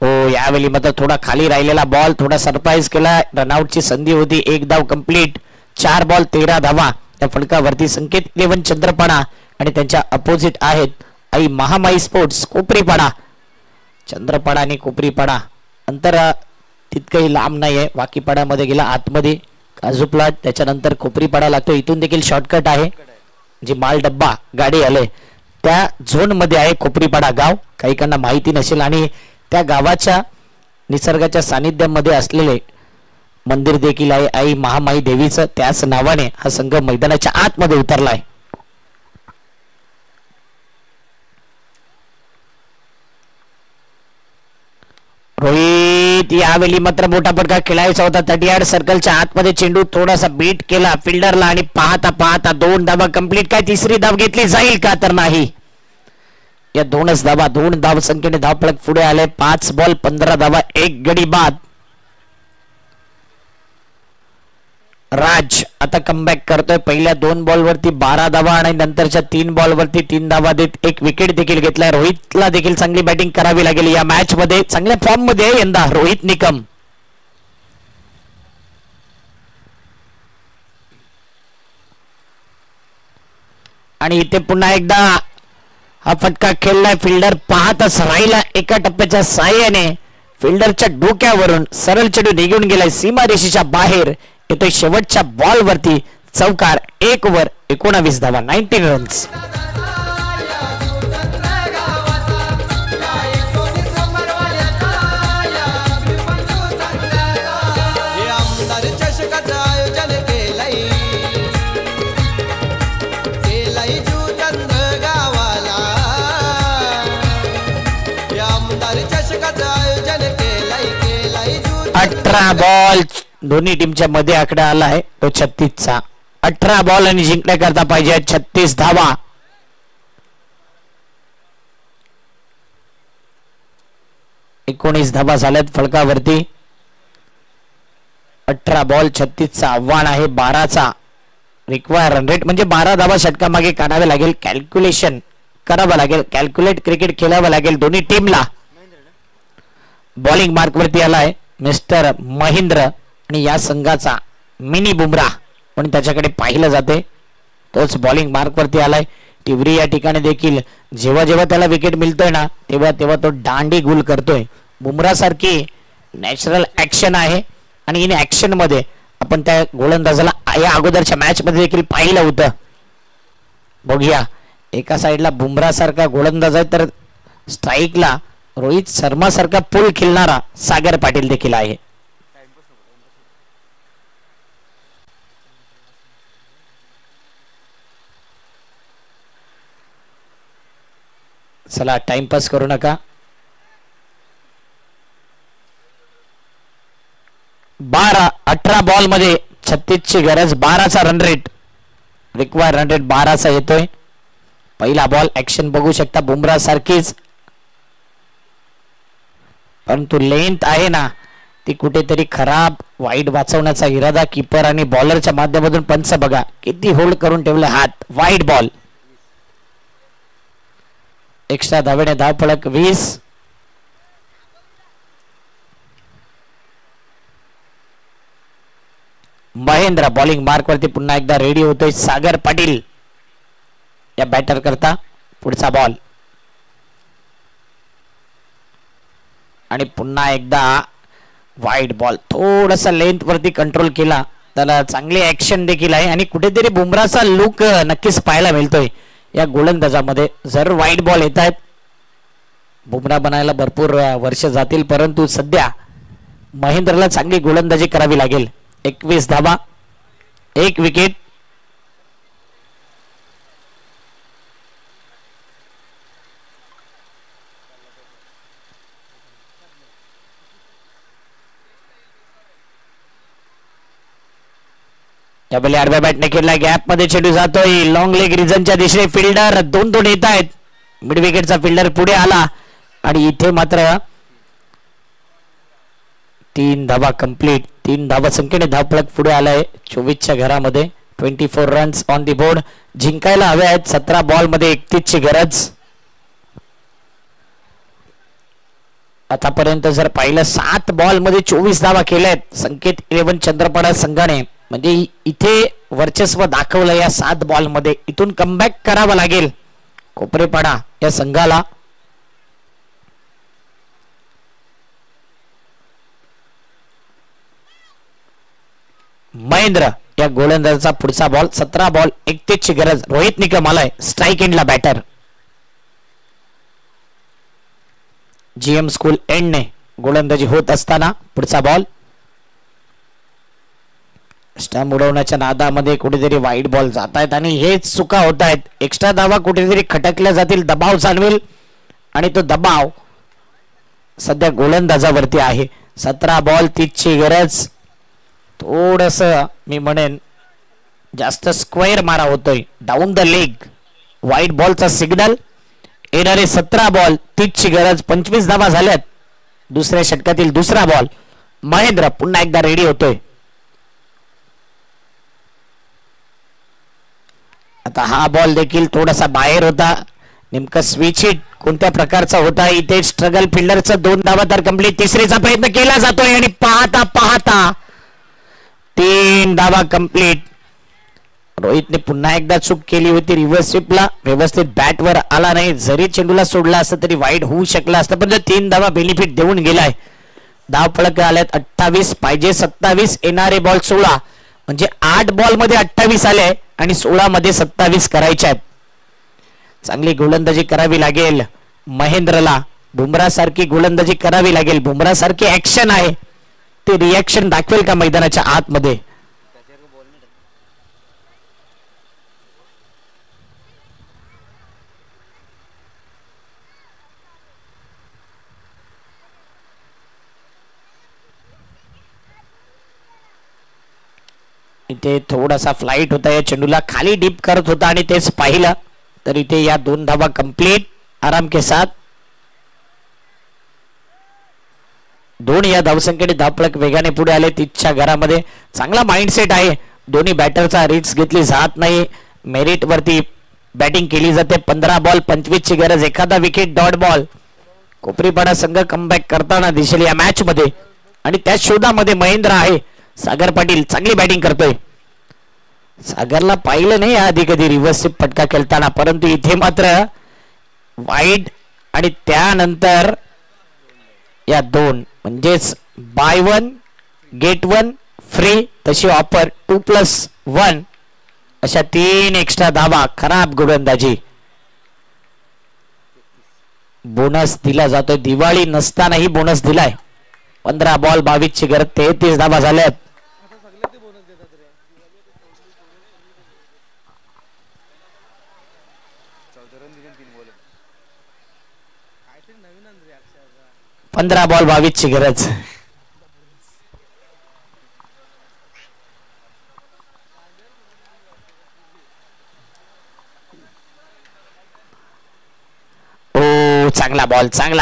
हो यावेळी मात्र थोडा खाली राहिलेला बॉल थोडा सरप्राईज केला. रनआउटची संधी होती. 1 धाव कंप्लीट. 4 बॉल 13 धावा त्या फलकावरती. संकेत 11 चंद्रपाडा आणि त्यांच्या अपोजिट आहेत आई महामाई स्पोर्ट्स कोपरीपाडा. चंद्रपाडा आणि कोपरीपाडा अंतर तितकंही लांब नाहीये. वाकीपाड्यामध्ये गेला आतमध्ये काजू प्लॉट, त्याच्यानंतर कोपरीपाडा लागतो. इथून देखील शॉर्टकट आहे. जी माल डब्बा गाडी आले त्या झोन मध्ये आहे कोपरीपाडा गाव. काहीकांना माहिती नसेल आणि त्या गावाच्या निसर्गाच्या सानिध्यामध्ये असलेले मंदिर देखील आहे आई महामाई देवीचं. त्याच नावाने हा संघ मैदानाच्या आतमध्ये उतरला आहे. रोहित यावेळी मात्र मोठा फटका खेळायचा होता. 38 सर्कलच्या आतमध्ये चेंडू थोडासा बीट केला फिल्डरला आणि पाहता पाहता 2 धावा कंप्लीट. काय तिसरी धाव घेतली जाईल का? तर नाही. या 2च धावा, 2 धाव संख्येने धावफलक पुढे आले. 5 बॉल 15 धावा, 1 गडी बाद. राज आता कमबॅक करतोय. पहिल्या 2 बॉल वरती 12 धावा आणि नंतरच्या 3 बॉल वरती 3 धावा देत 1 विकेट देखील घेतलाय. रोहितला देखील चांगली बॅटिंग करावी लागेल या मॅच मध्ये. चांगल्या फॉर्म मध्ये यंदा रोहित निकम. आणि इथे पुन्हा एकदा हा फटका खेळलाय. फिल्डर पाहतच राहिला. एका टप्प्याच्या साह्याने फिल्डरच्या डोक्यावरून सरळ चेंडू निघून गेलाय सीमारेषेच्या बाहेर. येतोय शेवटच्या बॉल वरती चौकार. 1 ओव्हर 19 धावा, 19 रन्स. बॉल दोन्ही टीमच्या मध्ये आकडा आला आहे तो 36चा. 18 बॉल आणि जिंकण्याकरता पाहिजे 36 धावा. 19 धावा झाल्यात फलकावरती. 18 बॉल 36चा आव्हान आहे. 12चा रिक्वायर रन रेट म्हणजे 12 धावा षटका मागे काढावे लागेल. कॅल्क्युलेशन करावं लागेल. कॅल्क्युलेट क्रिकेट खेळावं लागेल दोन्ही टीमला. बॉलिंग मार्क वरती आलाय मिस्टर महेंद्र आणि या संघाचा मिनी बुमराह म्हणून त्याच्याकडे पाहिलं जाते. तोच बॉलिंग मार्क वरती आलाय. टिवरी या ठिकाणी देखील जेव्हा जेव्हा त्याला विकेट मिळतोय ना तेव्हा तेव्हा तो दांडी गुल करतोय. बुमराह सारखी नॅचरल ऍक्शन आहे आणि इन ऍक्शन मध्ये आपण त्या गोलंदाजाला या अगोदरच्या मॅच मध्ये देखील पाहिलं होतं. बघूया एका साइडला बुमराह सारखा गोलंदाज आहे तर स्ट्राईकला रोहित शर्मा सारखा पूल खेळणारा सागर पाटील देखील आहे. चला टाइमपास करू नका. 18 बॉल मध्ये 36 ची गरज. 12चा run rate require run rate 12चा येतोय. पहिला बॉल ऍक्शन बघू शकता बुमराह सारखीच परंतु लेंथ आहे ना ती कुठेतरी खराब. वाईड वाचवण्याचा इरादा कीपर आणि बॉलरच्या माध्यमातून. पंच बघा किती होल्ड करून ठेवले हात. Wide ball. एक्स्ट्रा धावेने धाव फलक 20. महेंद्र बॉलिंग मार्क वरती पुन्हा एकदा रेडी होतोय. सागर पाटील या बॅटर करता. पुढचा बॉल आणि पुन्हा एकदा वाईड बॉल. थोडासा लेंथ वरती कंट्रोल केला. त्याला चांगली ऍक्शन देखील आहे आणि कुठेतरी बुमराहचा लुक नक्कीच पाहायला मिळतोय या गोलंदाजामध्ये. जर वाईड बॉल येत आहेत बुमराह बनायला भरपूर वर्ष जातील परंतु सध्या महेंद्रला चांगली गोलंदाजी करावी लागेल. 21 धावा 1 विकेट. यावेळी आडव्या बॅटने खेळला. गॅप मध्ये चेंडू जातोय. लॉंग लेग रिजनच्या दिशेने फिल्डर 2 येत आहेत. मिड विकेटचा फिल्डर पुढे आला आणि इथे मात्र 3 धावा कंप्लीट. 3 धावा संख्येने धावफलक पुढे आलाय 24च्या घरामध्ये. 24 रन्स ऑन दी बोर्ड. जिंकायला हवे आहेत. 17 बॉल मध्ये 31 ची गरज. आतापर्यंत जर पाहिलं 7 बॉल मध्ये 24 धावा केल्या आहेत संकेत 11 चंद्रपडा संघाने. म्हणजे इथे वर्चस्व दाखवलं या 7 बॉल मध्ये. इथून कमबॅक करावं लागेल कोपरेपाडा या संघाला. महेंद्र या गोलंदाजाचा पुढचा बॉल 17 बॉल 31 ची गरज. रोहित निकम आलाय स्ट्राईक एंडला बॅटर. जीएम स्कूल एंडने गोलंदाजी होत असताना पुढचा बॉल. स्टंप उडवण्याच्या नादामध्ये कुठेतरी वाईट बॉल जात आहेत आणि हेच चुका होत आहेत. एक्स्ट्रा धावा कुठेतरी खटकल्या जातील, दबाव जाणवेल आणि तो दबाव सध्या गोलंदाजावरती आहे. 17 बॉल 30 ची गरज. थोडस मी म्हणेन जास्त स्क्वेअर मारा होतोय. डाऊन द लेग वाईट बॉलचा सिग्नल. येणारे 17 बॉल 30 ची गरज. 25 धावा झाल्यात. दुसऱ्या षटकातील दुसरा बॉल. महेंद्र पुन्हा एकदा रेडी होतोय. आता हा बॉल देखील थोडासा बाहेर होता. नेमका स्विच हिट कोणत्या प्रकारचा होता. इथे स्ट्रगल फिल्डरचा 2 धावा तर कंप्लीट. तिसरीचा प्रयत्न केला जातोय आणि पाहता पाहता 3 धावा कंप्लीट. रोहितने पुन्हा एकदा चूक केली होती. रिव्हर्स स्वीपला व्यवस्थित बॅटवर आला नाही. जरी चेंडूला सोडला असता तरी वाईट होऊ शकला असता, पण 3 धावा बेनिफिट देऊन गेलाय. धावफलक आल्यात 28 पाहिजे 27. येणारे बॉल 16 म्हणजे 8 बॉल मध्ये 28 आले आणि 16 मध्ये 27 करायचे आहेत. चांगली गोलंदाजी करावी लागेल महेंद्रला. बुमराह सारखी गोलंदाजी करावी लागेल. बुमराह सारखी ऍक्शन आहे, ते रिॲक्शन दाखवेल का मैदानाच्या आतमध्ये. इथे थोडासा फ्लाइट होता या चेंडूला, खाली डीप करत होता आणि तेच पाहिलं तर इथे या 2 धावा कंप्लीट आराम के साथ. 2 या धावसंख्येने धावफलक वेगाने पुढे आले. 30च्या घरामध्ये चांगला माइंडसेट आहे. दोन्ही बॅटरचा रिस्क घेतली जात नाही. मेरिट वरती बॅटिंग केली जाते. 15 बॉल 25 ची गरज. एखादा विकेट डॉट बॉल. कोपरीपाडा संघ कमबॅक करताना दिसेल या मॅच मध्ये आणि त्या शोधामध्ये महेंद्र आहे. सागर पाटील चांगली बॅटिंग करतोय. सागरला पाहिलं नाही आधी कधी रिव्हर्स स्वीप फटका खेळताना, परंतु इथे मात्र वाईड आणि त्यानंतर या 2 म्हणजेच बाय 1 गेट 1 फ्री तशी ऑफर 2+1 अशा 3 एक्स्ट्रा धावा. खराब गोलंदाजी. बोनस दिला जातोय. दिवाळी नसतानाही बोनस दिलाय. 15 बॉल 22 ची गरज. 33 धावा झाल्यात. « 15 बॉल 22 ची गरज. ओ चांगला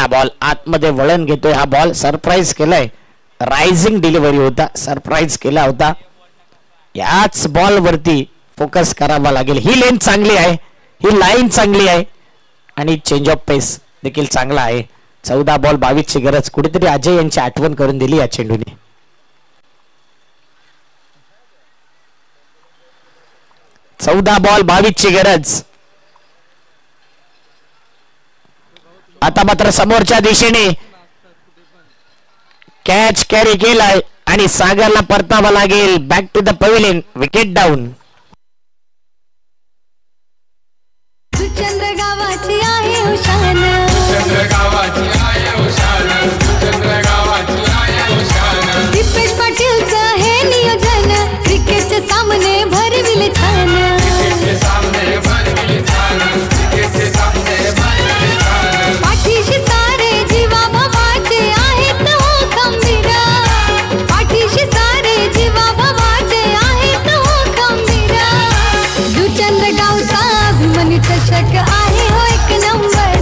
बॉल आतमध्ये वळण घेतोय. हा बॉल सरप्राईज केलाय. रायझिंग डिलिव्हरी होता, सरप्राईज केला होता. याच बॉल वरती फोकस करावा लागेल. ही लेन चांगली आहे, ही लाईन चांगली आहे आणि चेंज ऑफ पेस देखील चांगला आहे. 14 बॉल 22 ची गरज. कुठेतरी अजय यांची आठवण करून दिली या चेंडूने. चौदा बॉल 22 ची गरज. आता मात्र समोरच्या दिशेने कॅच कॅरी केलाय आणि सागरला परतावा लागेल. Back to the pavilion. Wicket down. चंद्र गावाची आहे उशान. दीपेश पाटीलचं हे नियोजन. क्रिकेटचे सामने भरविले छान. पाठीशी सारे जीवा भावाचे आहेत हो खंबीर. पाठीशी सारे जीवा भावाचे आहेत हो खंबीर. जुचंद्र गावचा अभिमन्यू चषक आहे हो 1 नंबर.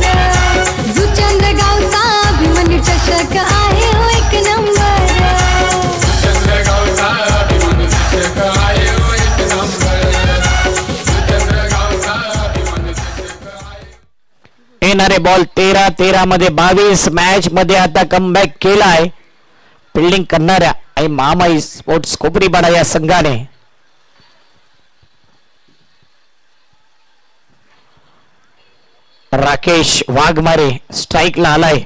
जुचंद्र गावचा अभिमन्यू चषक आहे हो 1 नंबर. येणारे बॉल 13 मध्ये 22. मॅच मध्ये आता कमबॅक केलाय फिल्डिंग करणाऱ्या आणि महामाई स्पोर्ट्स कोपरीपाडा या संघाने. राकेश वाघमारे स्ट्राईकला आलाय.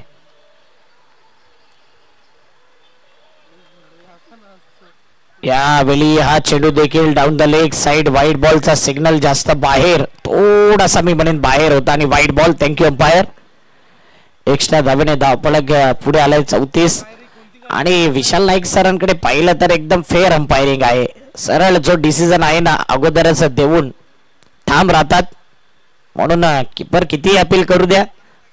यावेळी हा चेंडू देखील डाऊन द लेग साइड वाईट बॉलचा सिग्नल जास्त बाहेर थोडासा मी म्हणेन बाहेर होता आणि वाईट बॉल. Thank you umpire. एक्स्ट्रा धावेने धावपळक पुढे आलाय 34 आणि विशाल नाईक सरांकडे पाहिलं तर एकदम फेअर अंपायरिंग आहे. सरळ जो डिसिजन आहे ना अगोदरच देऊन ठाम राहतात. म्हणून किपर किती अपील करू द्या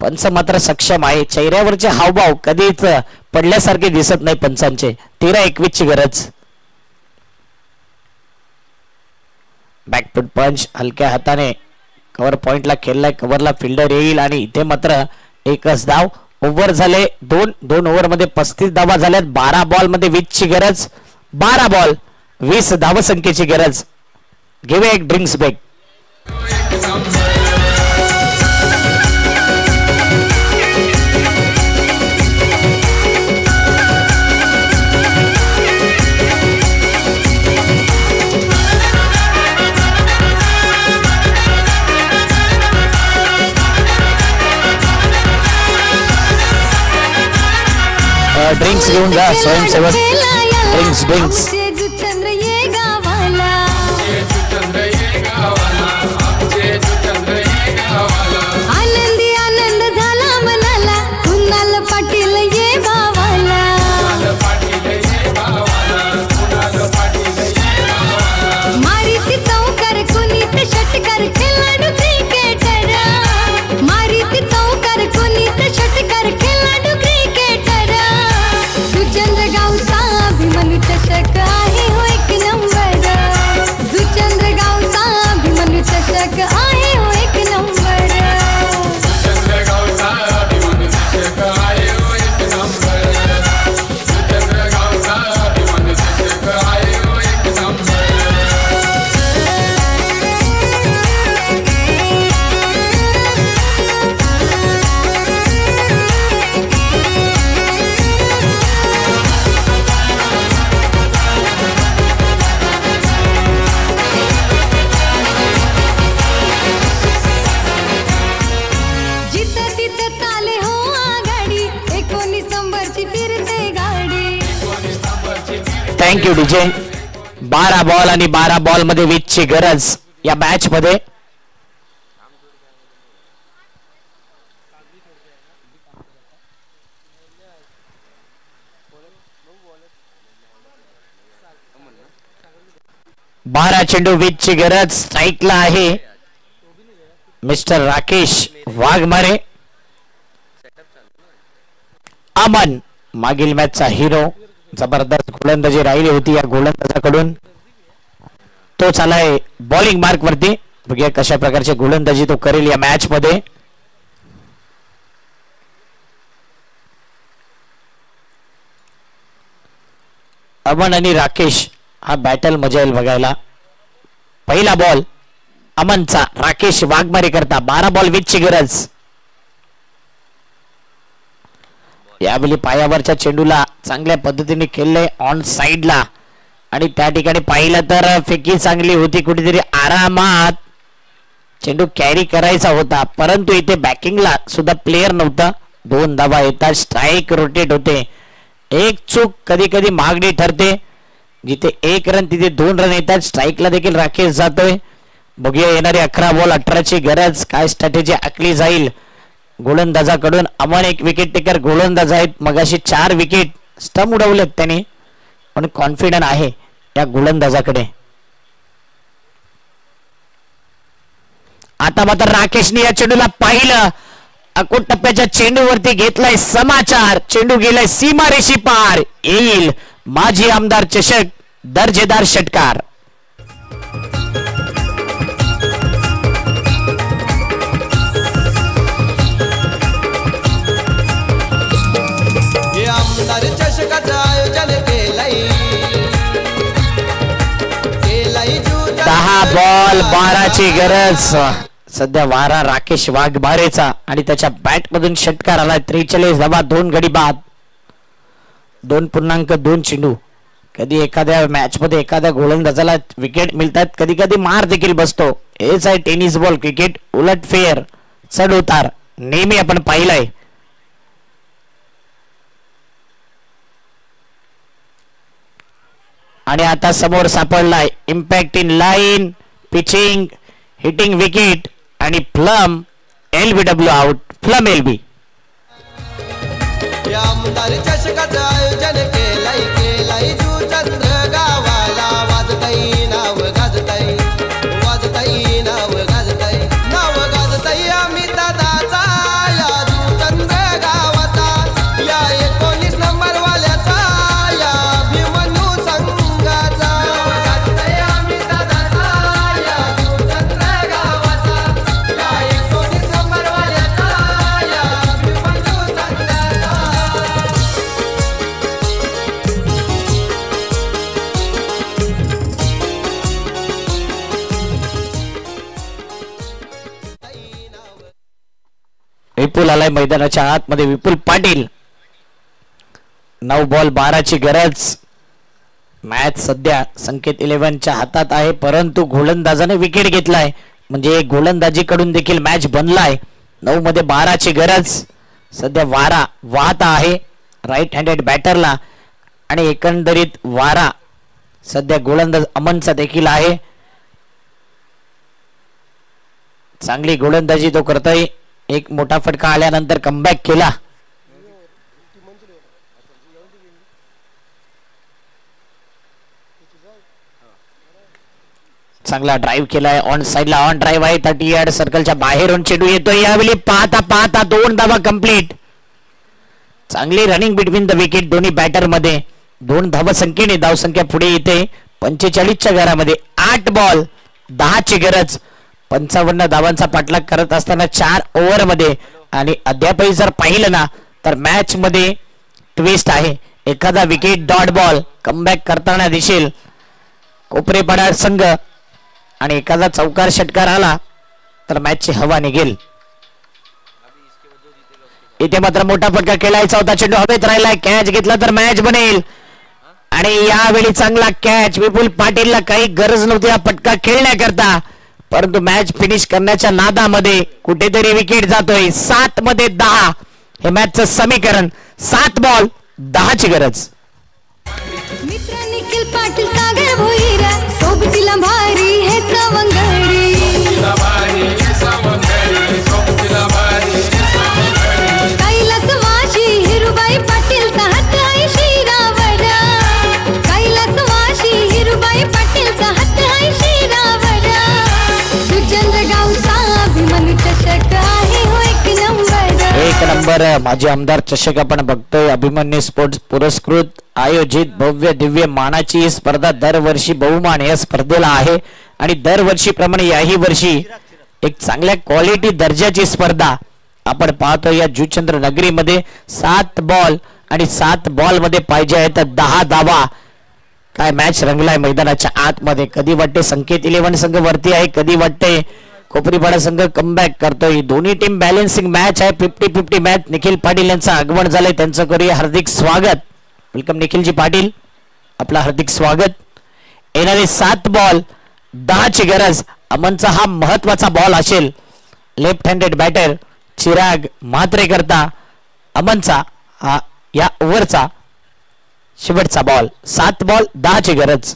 पंच मात्र सक्षम आहे. चेहऱ्यावरचे हावभाव कधीच पडल्यासारखे दिसत नाही पंचांचे. 13-21 ची गरज. बॅकफूट पंच हलक्या हाताने कव्हर पॉइंटला खेळलाय. कव्हरला फिल्डर येईल आणि इथे मात्र एकच धाव. ओव्हर झाले 2 ओव्हर मध्ये 35 धावा झाल्यात. 12 बॉल मध्ये 20 ची गरज. 12 बॉल 20 धावसंख्येची गरज. घेऊया एक ड्रिंक्स ब्रेक. ड्रिंक्स घेऊन जा स्वयंसेवक. ड्रिंक्स आनंदी आनंद झाला मनाला कुणाल पाटील ये भावाला. मारीती चौकार कुणीत षटकार खेळाडू क्रिकेटर. मारीती चौकार कुणीत षटकार खेळाडू क्रिकेटर. सुचंद्र गावचा अभिमन्यू चषक आहे हो एक नंबर. सुचंद्र गावचा अभिमन्यू चषक आहे हो एक नंबर. जिथं तिथं चाले हो आघाडी 19 नंबरची फिरते गाडी. Thank you DJ. 12 बॉल आणि 12 बॉल मध्ये 20 ची गरज या मॅच मध्ये. बारा चेंडू 20 ची गरज. स्ट्राईकला आहे मिस्टर राकेश वाघमारे. अमन मागील मॅचचा हिरो. जबरदस्त गोलंदाजी राहिली होती या गोलंदाजाकडून. तो चालाय बॉलिंग मार्क वरती. बघूया कशा प्रकारची गोलंदाजी तो करेल या मॅच मध्ये. अमन आणि राकेश हा बॅटल मजा येईल बघायला. पहिला बॉल अमनचा राकेश वाघमारे करता. 12 बॉल 20 ची गरज. यावेळी पायावरच्या चेंडूला चांगल्या पद्धतीने खेळले ऑन साइडला आणि त्या ठिकाणी पाहिलं तर फेकी चांगली होती. कुठेतरी आरामात चेंडू कॅरी करायचा होता परंतु इथे बॅकिंगला सुद्धा प्लेयर नव्हता. 2 धावा येतात. स्ट्राईक रोटेट होते. एक चूक कधी कधी मागणी ठरते. जिथे 1 रन तिथे 2 रन येतात. स्ट्राईकला देखील राकेश जातोय. बघूया येणारे 11 बॉल 18 ची गरज. काय स्ट्रॅटेजी आखली जाईल गोलंदाजाकडून. अमन एक विकेट टेकर गोलंदाज आहेत. मगाशी 4 विकेट स्टंप उडवलेत त्यांनी पण कॉन्फिडंट आहे या गोलंदाजाकडे. आता मात्र राकेशने या चेंडूला पाहिलं. अकोट टप्प्याच्या चेंडूवरती घेतलाय समाचार. चेंडू गेलाय सीमारेषी पार. येईल माजी आमदार चषक. दर्जेदार षटकार. हे आमदार चषकाचं आयोजन केलंय 10 बॉल 12 ची गरज. सध्या वारा राकेश वाघमारेचा आणि त्याच्या बॅट मधून षटकार आला. 43 धावा 2 गडी बाद. 2.2 चेंडू. कधी एखाद्या मॅच मध्ये एखाद्या गोलंदाजाला विकेट मिळतात. कधी कधी मार देखील बसतो. हेच आहे टेनिस बॉल क्रिकेट. उलट फेअर चढ उतार नेहमी आपण पाहिलंय. आणि आता समोर सापडलाय impact in line, pitching, hitting wicket आणि plumb LBW out. Plumb LB. या आमदार चषकाचं आयोजन केलंय जुचंद्र गावाला. वाजताई नाव गाजताई, वाजताई नाव गाजताई, नाव गाजताई आम्ही दादाचा या जुचंद्र गावाचा, या 19 नंबर वाल्याचा, या अभिमन्यू संघाचा. गाजताई आम्ही दादाचा या जुचंद्र गावाचा, या 19 नंबर वाल्याचा, या अभिमन्यू संघाचा. विपुल आलाय मैदानाच्या आतमध्ये. विपुल पाटील. 9 बॉल 12ची गरज. मॅच सध्या संकेत 11च्या हातात आहे, परंतु गोलंदाजाने विकेट घेतलाय म्हणजे गोलंदाजीकडून देखील मॅच बनलाय. 9 मध्ये 12ची गरज. सध्या वारा वाहत आहे राईट हँडेड बॅटरला आणि एकंदरीत वारा सध्या गोलंदाज अमनचा देखील आहे. चांगली गोलंदाजी तो करतोय. एक मोठा फटका आल्यानंतर कमबॅक केला. चांगला ड्राईव्ह केलाय. ऑन साइडला ऑन ड्राईव्ह आहे. 30 यार्ड सर्कलच्या बाहेरून चेंडू येतोय. यावेळी पाहता पाहता 2 धावा कंप्लीट. चांगली रनिंग बिटवीन द विकेट दोन्ही बॅटर मध्ये. 2 धावा संख्येने धावसंख्या पुढे येते 45च्या घरामध्ये. 8 बॉल 10ची गरज. 55 धावांचा पाठलाग करत असताना 4 ओव्हर मध्ये. आणि अद्यापही जर पाहिलं ना तर मॅच मध्ये ट्विस्ट आहे. एखादा विकेट डॉट बॉल कमबॅक करताना दिसेल कोपरेपाडा संघ आणि एखादा चौकार षटकार आला तर मॅचची हवा निघेल. इथे मात्र मोठा फटका खेळायचा होता. चेंडू हवेत राहिलाय. कॅच घेतला तर मॅच बनेल आणि यावेळी चांगला कॅच. विपुल पाटीलला काही गरज नव्हती हा फटका खेळण्याकरता, परंतु मॅच फिनिश करण्याच्या नादामध्ये कुठेतरी विकेट जातोय. 7 मध्ये 10 हे मॅचचं समीकरण. 7 बॉल 10ची गरज. मित्र निखिल पाटील सागर भोईर सोबतीला भारी हे सवंगडी. कैलास वाशी हिरुबाई पाटीलचा हात आहे शिरावर. कैलास वाशी हिरुबाई पाटीलचा हात आहे शिरावर. सुचंद्र गावचा अभिमन्यू चषक आहे हो 1 नंबर. 1 नंबर माजी आमदार चषक आपण बघतोय. अभिमन्यू स्पोर्ट्स पुरस्कृत आयोजित भव्य दिव्य मानाची ही स्पर्धा दरवर्षी बहुमान या स्पर्धेला आहे आणि दरवर्षी प्रमाणे याही वर्षी एक चांगल्या क्वालिटी दर्जाची स्पर्धा आपण पाहतो. या जुचंद्र नगरीमध्ये 7 बॉल आणि 7 बॉल मध्ये पाहिजे आहेत 10 धावा. काय मॅच रंगलाय मैदानाच्या आतमध्ये. कधी वाटते संकेत 11 संघ वरती आहे, कधी वाटते कोपरीपाडा संघ कमबॅक करतोय. दोन्ही टीम बॅलन्सिंग मॅच आहे. 50-50 मॅच. निखिल पाटील यांचं आगमन झालंय, त्यांचं करूया हार्दिक स्वागत. वेलकम निखिलजी पाटील, आपलं हार्दिक स्वागत. येणारे 7 बॉल 10ची गरज. अमनचा हा महत्वाचा बॉल असेल. Left handed batter Chirag Mhatre करता अमनचा हा या ओव्हरचा शेवटचा बॉल. 7 बॉल 10ची गरज.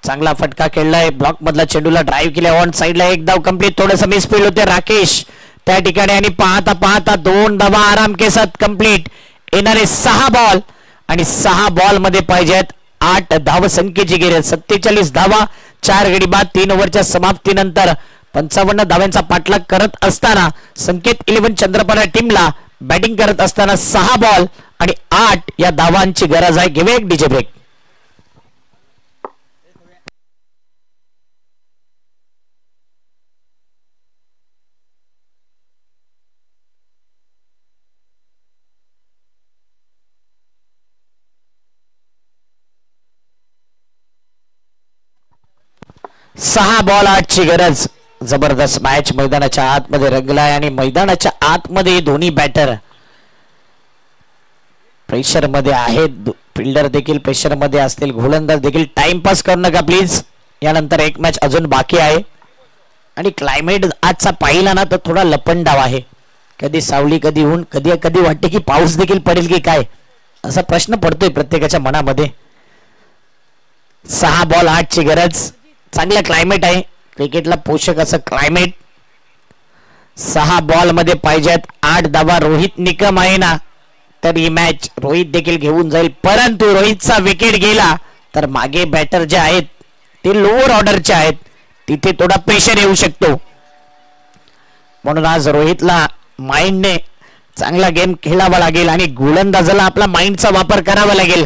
चांगला फटका खेळलाय. ब्लॉक मधला चेंडूला ड्राईव्ह केलाय. ऑन साइडला 1 धाव कंप्लीट. थोडंसं मिसफील्ड होते राकेश त्या ठिकाणी आणि पाहता पाहता 2 धावा आराम के साथ कंप्लीट. येणारे 6 बॉल आणि 6 बॉल मध्ये पाहिजेत 8 धाव संख्येची गरज. 47 धावा 4 गडी बाद. 3 ओव्हरच्या समाप्तीनंतर 55 धाव्यांचा पाठलाग करत असताना संकेत 11 चंद्रपाडा टीमला बॅटिंग करत असताना 6 बॉल आणि 8 या धावांची गरज आहे. घेऊया एक डीजे ब्रेक. सहा बॉल 8ची गरज. जबरदस्त मॅच मैदानाच्या आतमध्ये रंगलाय आणि मैदानाच्या आतमध्ये दोन्ही बॅटर प्रेशर मध्ये आहेत. फिल्डर देखील प्रेशर मध्ये असतील. गोलंदाज देखील टाइमपास करू नका प्लीज. यानंतर एक मॅच अजून बाकी आहे आणि क्लायमेट आजचा पाहिला ना तर थोडा लपंडाव आहे. कधी सावली कधी ऊन, कधी कधी वाटते की पाऊस देखील पडेल की काय, असा प्रश्न पडतोय प्रत्येकाच्या मनामध्ये. 6 बॉल 8 ची गरज. चांगलं क्लायमेट आहे, क्रिकेटला पोषक असं क्लायमेट. 6 बॉल मध्ये पाहिजेत 8 धावा. रोहित निकम आहे ना, तर ही मॅच रोहित देखील घेऊन जाईल. परंतु रोहितचा विकेट गेला तर मागे बॅटर जे आहेत ते लोअर ऑर्डरचे आहेत, तिथे थोडा प्रेशर येऊ शकतो. म्हणून आज रोहितला माइंडने चांगला गेम खेळावा लागेल आणि गोलंदाजाला आपला माइंडचा वापर करावा लागेल.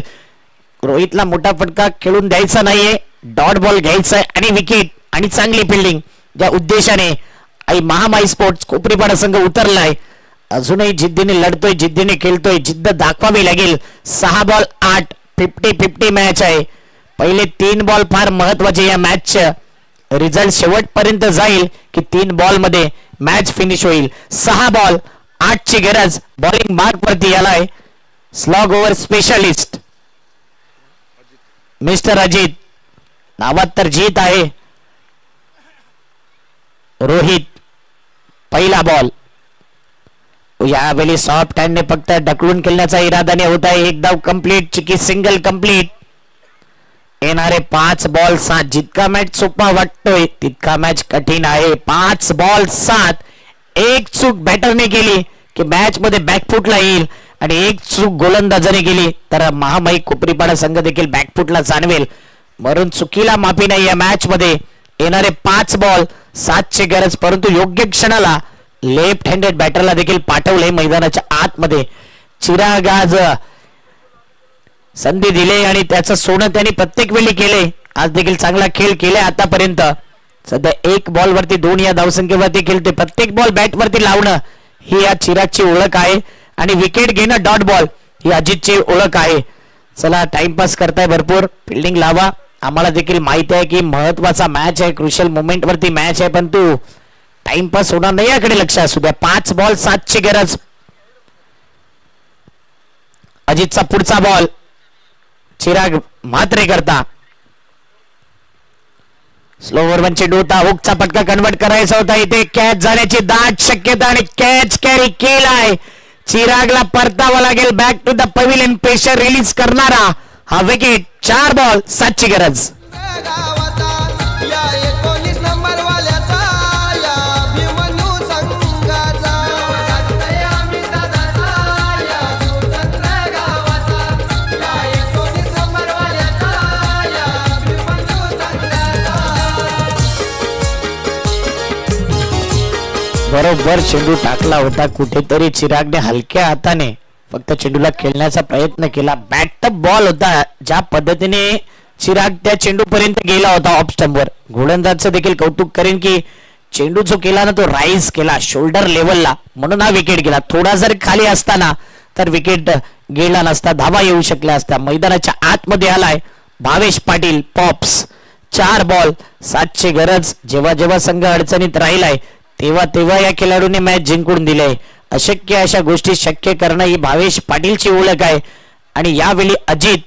रोहितला मोठा फटका खेळून द्यायचा नाहीये, डॉट बॉल घ्यायचा आहे आणि विकेट आणि चांगली फिल्डिंग, ज्या उद्देशाने आई महामाई स्पोर्ट्स कोपरीपाडा संघ उतरलाय. अजूनही जिद्दीने लढतोय, जिद्दीने खेळतोय, जिद्द दाखवावी लागेल. 6 बॉल 8, 50-50 मॅच आहे. पहिले 3 बॉल फार महत्वाचे या मॅचचे. रिझल्ट शेवटपर्यंत जाईल की 3 बॉल मध्ये मॅच फिनिश होईल. 6 बॉल 8 ची गरज. बॉलिंग मार्क वरती आलाय slog over specialist mister Ajit. नावात तर जीत आहे. रोहित पहिला बॉल. यावेळी सॉफ्ट हँडने फक्त ढकलून खेळण्याचा इरादाने होत आहे. एक धाव कंप्लीट, चिकी सिंगल कंप्लीट. येणारे 5 बॉल 7. जितका मॅच सोपा वाटतोय तितका मॅच कठीण आहे. 5 बॉल 7. एक चूक बॅटरने केली की मॅच मध्ये बॅकफुटला येईल आणि एक चूक गोलंदाजाने केली तर महामाई कोपरीपाडा संघ देखील बॅकफुटला जाणवेल. म्हणून चुकीला माफी नाही या मॅच मध्ये. येणारे 5 बॉल 7 ची गरज. परंतु योग्य क्षणाला लेफ्ट हँडेड बॅटरला देखील पाठवले मैदानाच्या आतमध्ये. चिराग आज संधी दिले आणि त्याचं सोनं त्यांनी प्रत्येक वेळी केले. आज देखील चांगला खेळ केलाय आतापर्यंत. सध्या 1 बॉल वरती 2 या धावसंख्येवरती खेळते. प्रत्येक बॉल बॅट वरती लावणं ही या चिरागची ओळख आहे आणि विकेट घेणं डॉट बॉल ही अजितची ओळख आहे. चला, टाइमपास करताय भरपूर, फिल्डिंग लावा. आम्हाला देखील माहिती आहे की महत्वाचा मॅच आहे, क्रुशियल मोमेंट वरती मॅच आहे, पण तू टाइमपास होणार नाही याकडे लक्ष असू द्या. 5 बॉल 7 ची गरज. अजितचा पुढचा बॉल चिराग म्हात्रे करता. स्लोवर वन चेंडू होता, हुकचा पटका कन्वर्ट करायचा होता. इथे कॅच जाण्याची दाट शक्यता आणि कॅच कॅरी केलाय. चिरागला परतावा लागेल back to the pavilion. Pressure release करणारा हा विकेट. 4 बॉल 7 ची गरज. बरोबर चेंडू टाकला होता. कुठेतरी चिरागने हलक्या हाताने फक्त चेंडूला खेळण्याचा प्रयत्न केला. बॅटअप बॉल होता. ज्या पद्धतीने चिराग त्या चेंडू पर्यंत गेला होता ऑफ स्टंपवर, गोलंदाजचं देखील कौतुक करेन की चेंडू जो केला ना तो राईज केला शोल्डर लेवलला, म्हणून हा विकेट गेला. थोडा जर खाली असताना तर विकेट गेला नसता, धावा येऊ शकल्या असत्या. मैदानाच्या आतमध्ये आलाय भावेश पाटील पॉप्स. 4 बॉल 7 ची गरज. जेव्हा जेव्हा संघ अडचणीत राहिलाय तेव्हा तेव्हा या खेळाडूंनी मॅच जिंकून दिले. अशक्य अशा गोष्टी शक्य करणं ही भावेश पाटीलची ओळख आहे. आणि यावेळी अजित,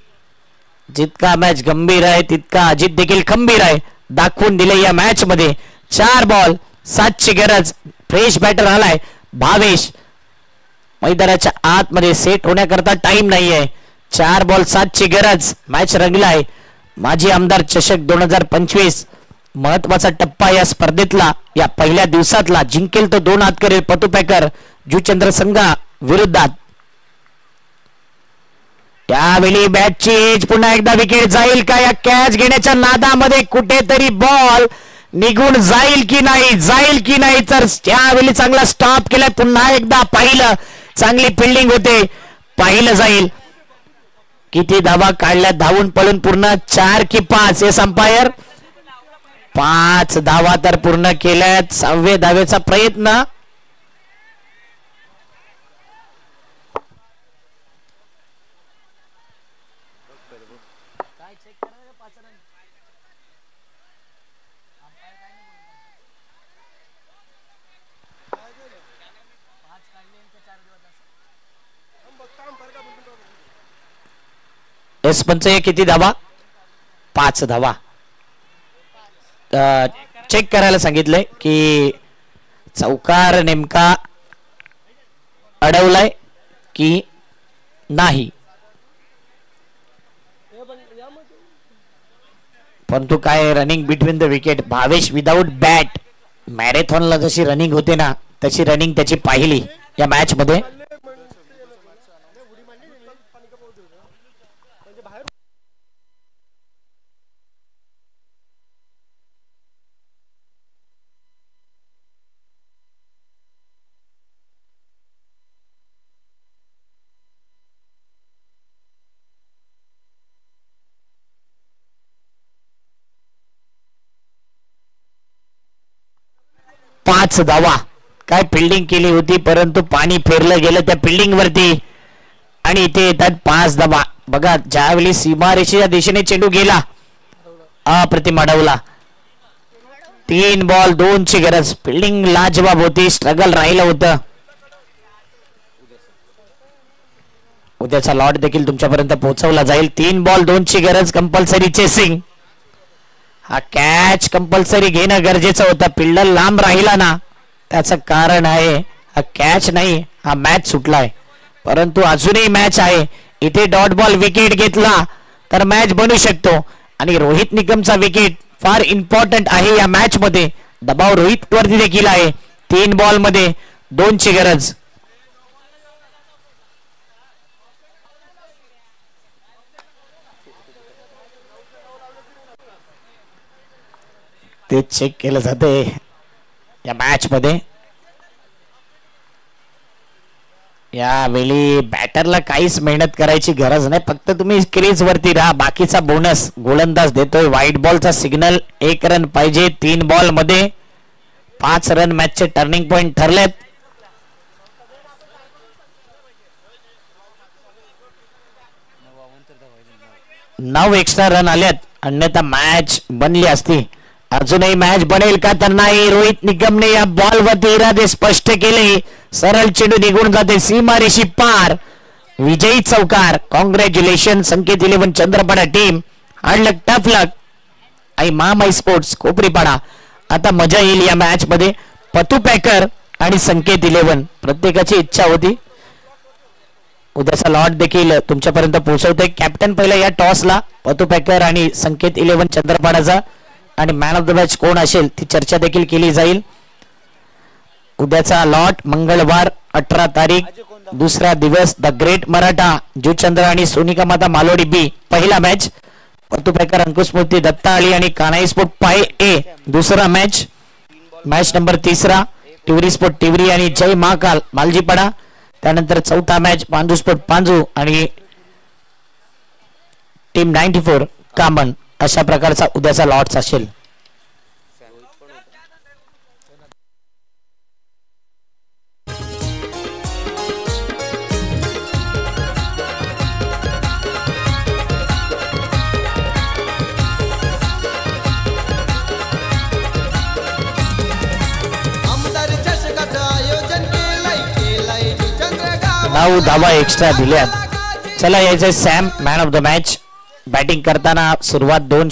जितका मॅच गंभीर आहे तितका अजित देखील खंबीर आहे, दाखवून दिले या मॅच मध्ये. 4 बॉल 7 ची गरज. फ्रेश बॅटर आलाय भावेश. मैदानाच्या आतमध्ये सेट होण्याकरता टाइम नाहीये. 4 बॉल 7 ची गरज. मॅच रंगलाय. माजी आमदार चषक 2025 महत्वाचा टप्पा या स्पर्धेतला, या पहिल्या दिवसातला. जिंकेल तो 2 हात करेल पतू पॅकर जुचंद्र संघा विरोधात. त्यावेळी बॅटची एज. पुन्हा एकदा विकेट जाईल का या कॅच घेण्याच्या नादामध्ये? कुठेतरी बॉल निघून जाईल की नाही, जाईल की नाही. तर त्यावेळी चांगला स्टॉप केलाय. पुन्हा एकदा पाहिलं, चांगली फिल्डिंग होते, पाहिलं जाईल. किती धावा काढल्या, धावून पळून पूर्ण 4 की 5. एस अंपायर 5 धावा तर पूर्ण केल्यात. 6व्या धावेचा प्रयत्न. एस पंच किती धावा? 5 धावा. चेक करायला सांगितलंय की चौकार नेमका अडवलाय की नाही, परंतु काय running between the wicket. Bhavesh without bat. मॅरेथॉनला जशी रनिंग होते ना तशी रनिंग त्याची पाहिली या मॅच मध्ये. पाच धावा. काय फिल्डिंग केली होती परंतु पाणी फेरलं गेलं त्या फिल्डिंग वरती आणि इथे येतात 5 धावा. बघा ज्यावेळी सीमारेषेच्या दिशेने चेंडू गेला अप्रतिम अडवला. 3 बॉल 2 ची गरज. फिल्डिंग लाजवाब होती. स्ट्रगल राहिलं होतं. उद्याचा लॉट देखील तुमच्यापर्यंत पोहोचवला जाईल. 3 बॉल 2 ची गरज. Compulsory chasing. हा कॅच कंपल्सरी घेणं गरजेचं होतं. फिल्डर लांब राहिला ना त्याचं कारण आहे हा कॅच नाही, हा मॅच सुटलाय. परंतु अजूनही मॅच आहे. इथे डॉट बॉल विकेट घेतला तर मॅच बनू शकतो आणि रोहित निकमचा विकेट फार इम्पॉर्टंट आहे या मॅच मध्ये. दबाव रोहित वरती देखील आहे. 3 बॉल मध्ये 2 ची गरज. ते चेक केलं जाते या मॅच मध्ये. यावेळी बॅटरला काहीच मेहनत करायची गरज नाही. फक्त तुम्ही क्रीज वरती राहा. बाकीचा बोनस गोलंदाज देतोय. व्हाईट बॉलचा सिग्नल. 1 रन पाहिजे 3 बॉल मध्ये. 5 रन मॅचचे टर्निंग पॉइंट ठरलेत. 9 एक्स्ट्रा रन आलेत. अन्यथा मॅच बनली असती. अजूनही मॅच बनेल का तर नाही. रोहित निकमने या बॉल वरती इरादे स्पष्ट केले. सरळ चेंडू निघून जाते सीमारेषी पार. विजयी चौकार. कॉंग्रॅच्युलेशन संकेत 11 चंद्रपाडा टीम. हार्ड लक टफ लक. आणि मामाई स्पोर्ट्स कोपरीपाडा. आता मजा येईल या मॅच मध्ये. पतू पॅकर आणि संकेत 11 प्रत्येकाची इच्छा होती. उद्याचा लॉट देखील तुमच्यापर्यंत पोहोचवतोय. कॅप्टन पहिला या टॉसला पतू पॅकर आणि संकेत 11 चंद्रपाडाचा. आणि मॅन ऑफ द मॅच कोण असेल ती चर्चा देखील केली जाईल. उद्याचा लॉट मंगळवार 18 तारीख. दुसरा दिवस द ग्रेट मराठा जुचंद्र आणि सोनिका माता मालोडी बी. पहिला मॅच पतू पॅकर अंकुश मूर्ती दत्ता अली आणि कानाई स्पोर्ट पाय ए. दुसरा मॅच मॅच नंबर 3 टिवरी स्पोर्ट टिवरी आणि जय महाकाल मालजीपाडा. त्यानंतर चौथा मॅच पांजू स्पोर्ट पांजू आणि टीम 94 कामन. अशा प्रकारचा उद्याचा लॉट्स असेल. नऊ धावा एक्स्ट्रा दिल्यात. चला यायचंय Sam man of the match. Batting करताना सुरुवात 2